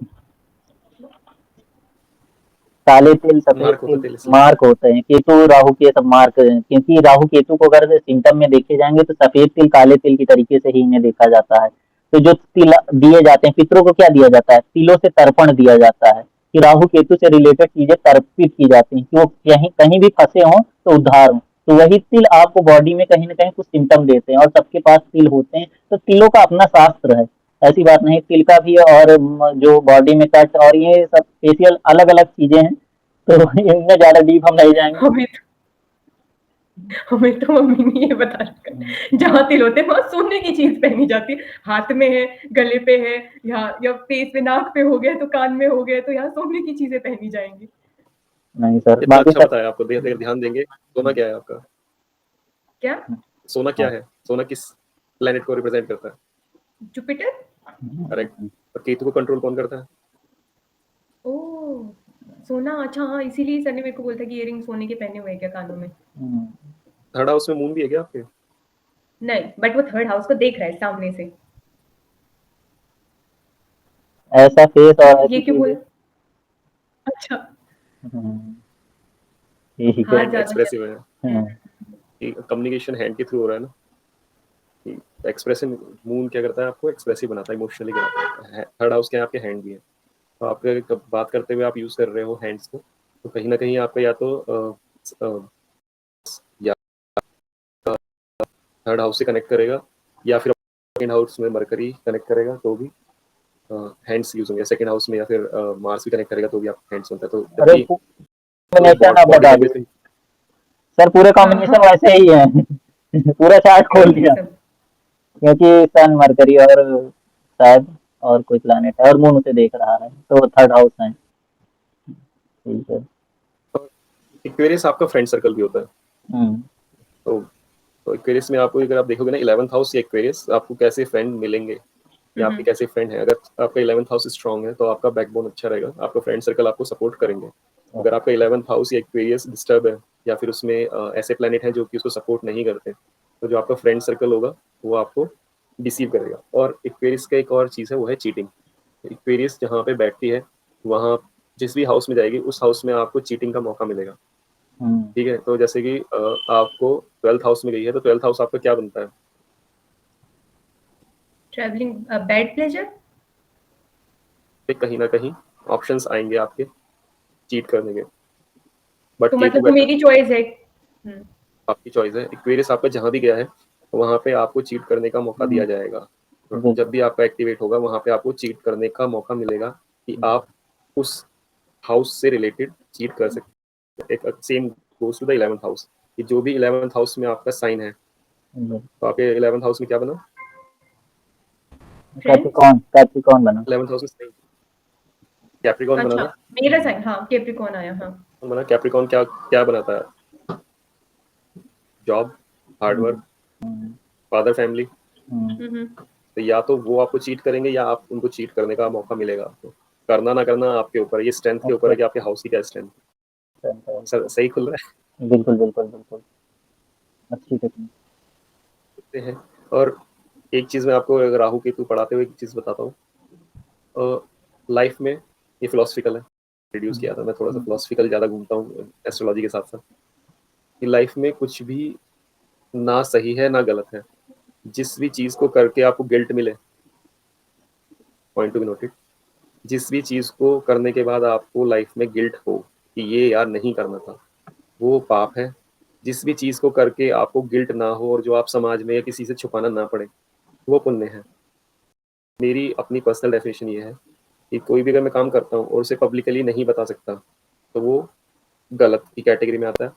काले तिल, सफेद मार्क होता तिल तिल इसलिए। मार्क होते हैं। केतु राहु के सब मार्क हैं, क्योंकि राहु केतु को अगर सिम्टम में देखे जाएंगे तो सफेद तिल काले तिल की तरीके से ही इन्हें देखा जाता है। तो जो तिल दिए जाते हैं, पितरों को क्या दिया जाता है? तिलों से तर्पण दिया जाता है कि राहु केतु से रिलेटेड चीजें तर्पित की जाती हैं कि वो कहीं कहीं भी फंसे हों तो उद्धार हो। तो वही तिल आपको बॉडी में कहीं ना कहीं कुछ सिम्टम देते हैं, और सबके पास तिल होते हैं। तो तिलों का अपना शास्त्र है, ऐसी बात नहीं। तिल का भी और जो बॉडी में कट और ये सब फेशियल अलग अलग चीजें हैं, तो इनमें ज्यादा डीप हम नहीं जाएंगे। हमें तो मम्मी ने ये बता रखा, जहाँ तिल होते हैं वहाँ सोने की चीज पहनी जाती है। हाथ में है, गले पे है, या फेस पे, नाक पे हो गया तो कान में हो गया तो यहाँ सोने की चीजें पहनी जाएंगी। नहीं सर, इतना बाकी अच्छा सब बताया आपको, ध्यान देंगे। सोना क्या है आपका? क्या? सोना क्या है? सोना किस प्लेनेट को रिप्रेजेंट करता है? जुपिटर। करेक्ट। और केतु को कंट्रोल कौन करता है? ओह, सोना। अच्छा हाँ, इसीलिए सर ने मेरे को बोला था कि इयररिंग सोने के पहने हुए हैं क्या कानों में। थर्ड हाउस में मून भी है क्या आपके? नहीं, बट वो थर्ड हाउस को देख रहा है सामने से। ऐसा फेस और ऐसी ये क्यों चीजें। बोला? अच्छा। ठीक है। हाँ, ज्यादा एक्सप्रेसिव है हम्म, कि कम्युनिकेशन हैंड के थ्रू हो रहा है ना, कि एक्सप्रेशन। मून क्या करता है? आपको एक्सप्रेसिव बनाता है, इमोशनली बनाता है। थर्ड हाउस क्या है? आपके हैंड भी है। तो आपके बात करते हुए आप यूज कर रहे हो हैंड्स को, तो कहीं ना कहीं आपका या तो या थर्ड हाउस से कनेक्ट करेगा, या फिर सेकंड हाउस में मरकरी कनेक्ट करेगा तो भी हैंड्स यूज होंगे। सेकंड हाउस में या फिर मार्स भी कनेक्ट करेगा तो भी आप हैंड्स होता है। तो जब अरे भी कॉम्बिनेशन आप बॉडी बता लैंग्वेज दिए सर, पूरे हाँ कॉम्बिनेशन हाँ, वैसे ही है। पूरा चार्ट खोल वही दिया, सब। क्योंकि सन मरकरी और शायद और कोई प्लैनेट है और मून उसे देख रहा है, तो थर्ड हाउस है। ठीक है। एक्वेरियस आपका फ्रेंड सर्कल भी होता है। हम्म तो एक्वेरियस में आपको, अगर आप देखोगे ना 11th हाउस या एक्वेरियस, आपको कैसे फ्रेंड मिलेंगे या आपके कैसे फ्रेंड हैं। अगर आपका 11th हाउस स्ट्रांग है तो आपका बैकबोन अच्छा रहेगा, आपका फ्रेंड सर्कल आपको सपोर्ट करेंगे। अगर आपका 11th हाउस या एक्वेरियस डिस्टर्ब है, या फिर उसमें ऐसे प्लैनेट हैं जो कि उसको सपोर्ट नहीं करते, तो जो आपका फ्रेंड सर्कल होगा वो आपको डिसीव करेगा। और एक्वेरियस का एक और चीज़ है, वो है चीटिंग। एक्वेरियस जहाँ पे बैठती है, वहाँ जिस भी हाउस में जाएगी उस हाउस में आपको चीटिंग का मौका मिलेगा। हम्म ठीक है, तो जैसे कि आपको 12th हाउस में गई है, तो 12th हाउस आपका क्या बनता है? Travelling, bad pleasure. कहीं ना कहीं ऑप्शंस आएंगे आपके चीट करने के, बट तो केतु मतलब वो बैठा, मेरी चॉइस है। आपकी चॉइस है। एक्वेरियस आपका जहां भी गया है वहां पे आपको चीट करने का मौका दिया जाएगा। जब बिल्कुल। भी आपका एक्टिवेट होगा वहां पे आपको चीट करने का मौका मिलेगा, कि आप उस हाउस से रिलेटेड चीट कर सकते हैं। एक same goes to the 11th house, कि जो भी 11th हाउस में आपका साइन है, तो आपके 11th हाउस में क्या बना? फ्रेंड्स। कैप्रिकॉन बना। 11th हाउस में कैप्रिकॉन बना अच्छा, ना। मेरा साइन, हाँ कैप्रिकॉर्न आया, हाँ। बना कैप्रिकॉन, क्या क्या बनाता है? जॉब, हार्डवर्क, हम्म, फादर, फैमिली। हम्म। तो या तो वो आपको चीट करेंगे या आप उनको चीट करने का मौका मिलेगा आपको। करना ना करना आपके ऊपर है, ये स्ट्रेंथ के ऊपर ओके। है कि आपके हाउस की क्या स्ट्रेंथ। सही खुल रहा बिल्कुल बिल्कुल बिल्कुल, अच्छी टेक्निक। है। और एक चीज मैं आपको, अगर राहु केतु पढ़ाते हुए एक चीज बताता हूँ। लाइफ में ये फिलोसफिकल है, रिड्यूस किया था मैं थोड़ा सा, फिलोसफिकल ज्यादा घूमता हूँ एस्ट्रोलॉजी के साथ साथ। कि लाइफ में कुछ भी ना सही है ना गलत है। जिस भी चीज को करके आपको गिल्ट मिले, पॉइंट टू बी नोटेड, जिस भी चीज को करने के बाद आपको लाइफ में गिल्ट हो कि ये यार नहीं करना था, वो पाप है। जिस भी चीज को करके आपको गिल्ट ना हो और जो आप समाज में या किसी से छुपाना ना पड़े, वो पुण्य है। मेरी अपनी पर्सनल डेफिनेशन ये है कि कोई भी अगर मैं काम करता हूँ और उसे पब्लिकली नहीं बता सकता, तो वो गलत की कैटेगरी में आता है।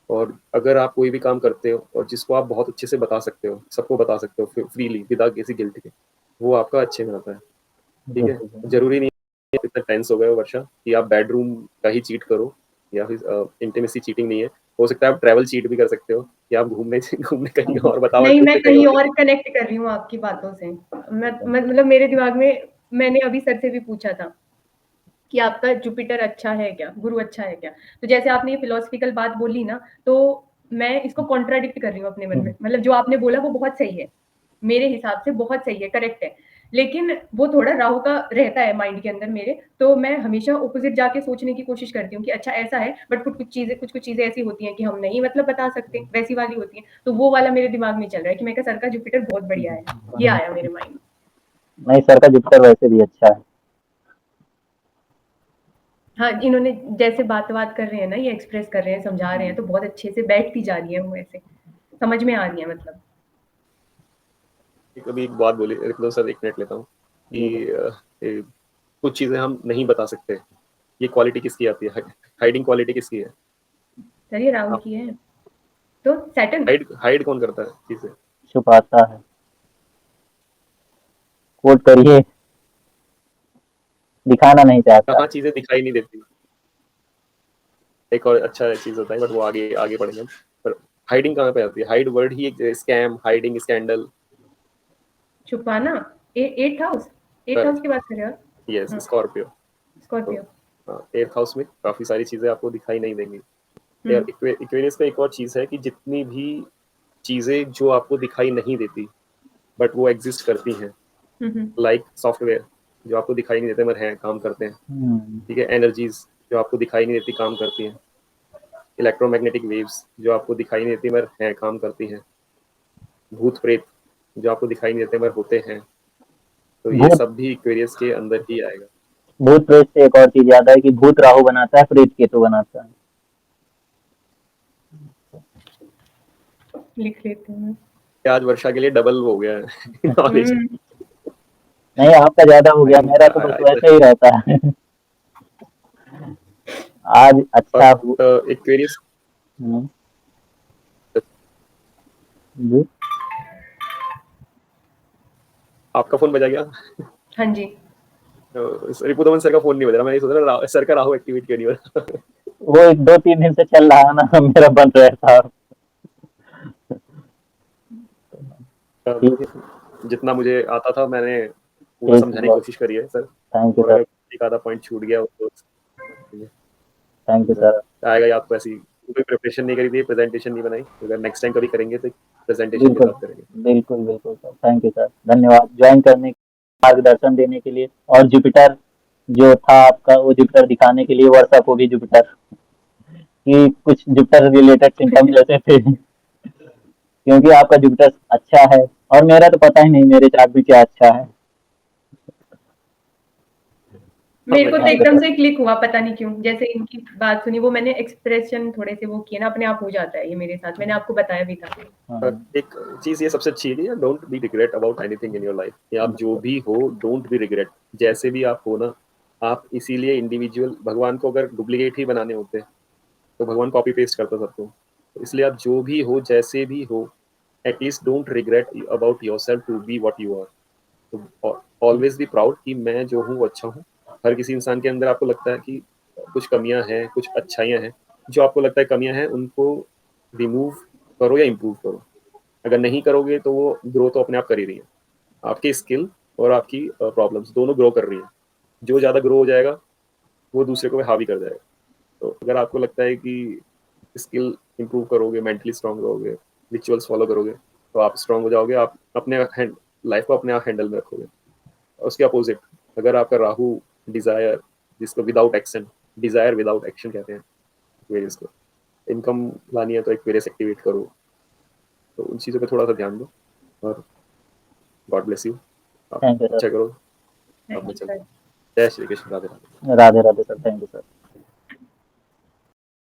और अगर आप कोई भी काम करते हो और जिसको आप बहुत अच्छे से बता सकते हो, सबको बता सकते हो फ्रीली विदाउट किसी गिल्ट के, वो आपका अच्छे में आता है। ठीक है, जरूरी नहीं है इतना टेंस हो गए हो वर्षा कि आप बेडरूम का ही चीट करो, या फिर इंटीमेसी चीटिंग नहीं है। हो सकता है आप ट्रैवल चीट भी कर सकते हो, कि आप घूमने घूमने कहीं और बताओ नहीं, ट्रिप मैं पे कहीं कहीं और। और कनेक्ट कर रही हूँ आपकी बातों से। मतलब मेरे दिमाग में, मैंने अभी सर से भी पूछा था कि आपका जुपिटर अच्छा है क्या, गुरु अच्छा है क्या? तो जैसे आपने ये फिलोसफिकल बात बोली ना, तो मैं इसको कॉन्ट्राडिक्ट कर रही हूँ अपने मन में, मतलब जो आपने बोला वो बहुत सही है, मेरे हिसाब से बहुत सही है, करेक्ट है, लेकिन वो थोड़ा राहु का रहता है माइंड के अंदर मेरे, तो मैं हमेशा ऑपोजिट जाके सोचने की कोशिश करती हूँ कि अच्छा ऐसा है, बट कुछ चीजें ऐसी होती हैं कि हम नहीं मतलब बता सकते, वैसी वाली होती हैं, तो वो वाला मेरे दिमाग में चल रहा है कि मैं कहा सर का जुपिटर बहुत बढ़िया है, ये आया मेरे माइंड में। नहीं, सर का जुपिटर वैसे भी अच्छा है। हाँ, इन्होंने जैसे बात कर रहे हैं ना, ये एक्सप्रेस कर रहे हैं, समझा रहे हैं, तो बहुत अच्छे से बैठती जा रही है वो, ऐसे समझ में आ रही है मतलब। कभी एक बात बोली, एक दो सर, 1 मिनट लेता हूँ कि कुछ चीजें हम नहीं बता सकते, ये क्वालिटी किसकी आती है, हाइडिंग क्वालिटी किसकी है? सर ये राहु की है, तो सैटर्न। हाइड कौन करता है चीजें? छुपाता है। कोट करिए। दिखाना नहीं चाहता। कहाँ चीजें दिखाई नहीं देती? एक और अच्छा चीज होता है, बट वो आगे आगे पढ़ेंगे हम। पर हाइडिंग कहाँ पे आती है? हाइड वर्ड ही एक स्कैम, हाइडिंग, स्कैंडल। छुपाना, 8th हाउस, 8th हाउस की बात कर रहे हो आप? यस, हाँ, स्कॉर्पियो। तो स्कॉर्पियो। 8th हाउस में काफी सारी चीजें आपको दिखाई नहीं देंगी। यार, हम्म इक्वेरियस का एक और चीज है कि जितनी भी चीजें जो आपको दिखाई नहीं देती बट वो एग्जिस्ट करती हैं, हम्म लाइक सॉफ्टवेयर जो आपको दिखाई नहीं देते मगर हैं, काम करते हैं। हम्म। ठीक है, एनर्जीज जो आपको दिखाई नहीं देती, काम करती हैं। इलेक्ट्रोमैग्नेटिक वेव्स जो आपको दिखाई नहीं देती मगर हैं, काम करती हैं। भूत प्रेत जो आपको दिखाई नहीं देते मगर होते हैं, तो ये भूत सब भी इक्वेरियस के अंदर ही आएगा। भूत प्रेत से एक और चीज याद है कि भूत राहु बनाता है, प्रेत केतु बनाता है। लिख लेते हैं। आज वर्षा के लिए डबल हो गया है नॉलेज। हम्म नहीं, आपका ज्यादा हो गया, मेरा तो बस आई वैसे ही रहता है। आज अच्छा और हूँ। इक्वेरियस। हम्म, जी। आपका फोन बजा गया? हाँ जी। रिपुदमन सर का फोन नहीं बज रहा, मैं ये सोच रहा सर का राहु एक्टिवेट क्यों नहीं हो रहा? वो 2-3 दिन से चल रहा है ना, मेरा बंद रहता। ठीक। जितना मुझे आता था मैंने पूरा ठीक समझाने की है। कोशिश करी है सर। थैंक यू और सर। अगर एक आधा पॉइंट छूट गया तो थैंक यू सर। आएगा याद। तो ऐसी कोई प्रिपरेशन नहीं करी थी, प्रेजेंटेशन नहीं बनाई, अगर नेक्स्ट टाइम कभी करेंगे तो प्रेजेंटेशन के बिल्कुल, साथ करेंगे। बिल्कुल, बिल्कुल सर। Thank you sir. धन्यवाद ज्वाइन करने, मार्गदर्शन देने के लिए। और जुपिटर जो था आपका, वो जुपिटर दिखाने के लिए वर्षा को भी जुपिटर की कुछ जुपिटर रिलेटेड सिम्टम जैसे थे। क्योंकि आपका जुपिटर अच्छा है और मेरा तो पता ही नहीं मेरे चार्ट में क्या अच्छा है। हाँ, मेरे मैं को तो ध्यान एकदम देता से क्लिक हुआ, पता नहीं क्यों, जैसे इनकी बात सुनी, वो मैंने एक्सप्रेशन थोड़े से वो किए ना, अपने आप हो जाता है ये मेरे साथ, मैंने आपको बताया भी था। हाँ, एक चीज ये सबसे अच्छी है कि don't be regret about anything in your life. कि आप जो भी हो, डोंट बी रिग्रेट। जैसे भी आप हो ना, आप इसीलिए इंडिविजुअल, भगवान को अगर डुप्लीकेट ही बनाने होते तो भगवान कॉपी पेस्ट करता सबको। तो इसलिए आप जो भी हो, जैसे भी हो, at least don't regret about yourself to be what you are. तो ऑलवेज बी प्राउड कि मैं जो हूँ वो अच्छा हूँ। हर किसी इंसान के अंदर आपको लगता है कि कुछ कमियां हैं, कुछ अच्छाइयां हैं। जो आपको लगता है कमियां हैं, उनको रिमूव करो या इम्प्रूव करो। अगर नहीं करोगे तो वो ग्रो तो अपने आप कर ही रही है। आपकी स्किल और आपकी प्रॉब्लम्स दोनों ग्रो कर रही है। जो ज़्यादा ग्रो हो जाएगा वो दूसरे को हावी कर जाएगा। तो अगर आपको लगता है कि स्किल इंप्रूव करोगे, मेंटली स्ट्रांग रहोगे, रिचुअल्स फॉलो करोगे, तो आप स्ट्रांग हो जाओगे। आप अपने लाइफ को अपने आप हैंडल में रखोगे। और उसके अपोजिट, अगर आपका राहु डिजायर, जिसको without action, desire without action कहते हैं वेरियस को, इनकम लानी है तो एक वेरियस एक्टिवेट करो। तो उन चीज़ों पे थोड़ा सा ध्यान दो। और गॉड ब्लेस यू। आप थैंक यू सर। अच्छा करो। थैंक आप में यू चल। सर। जय Shri Krishna. Radhe Radhe. Radhe Radhe sir. Thank you sir.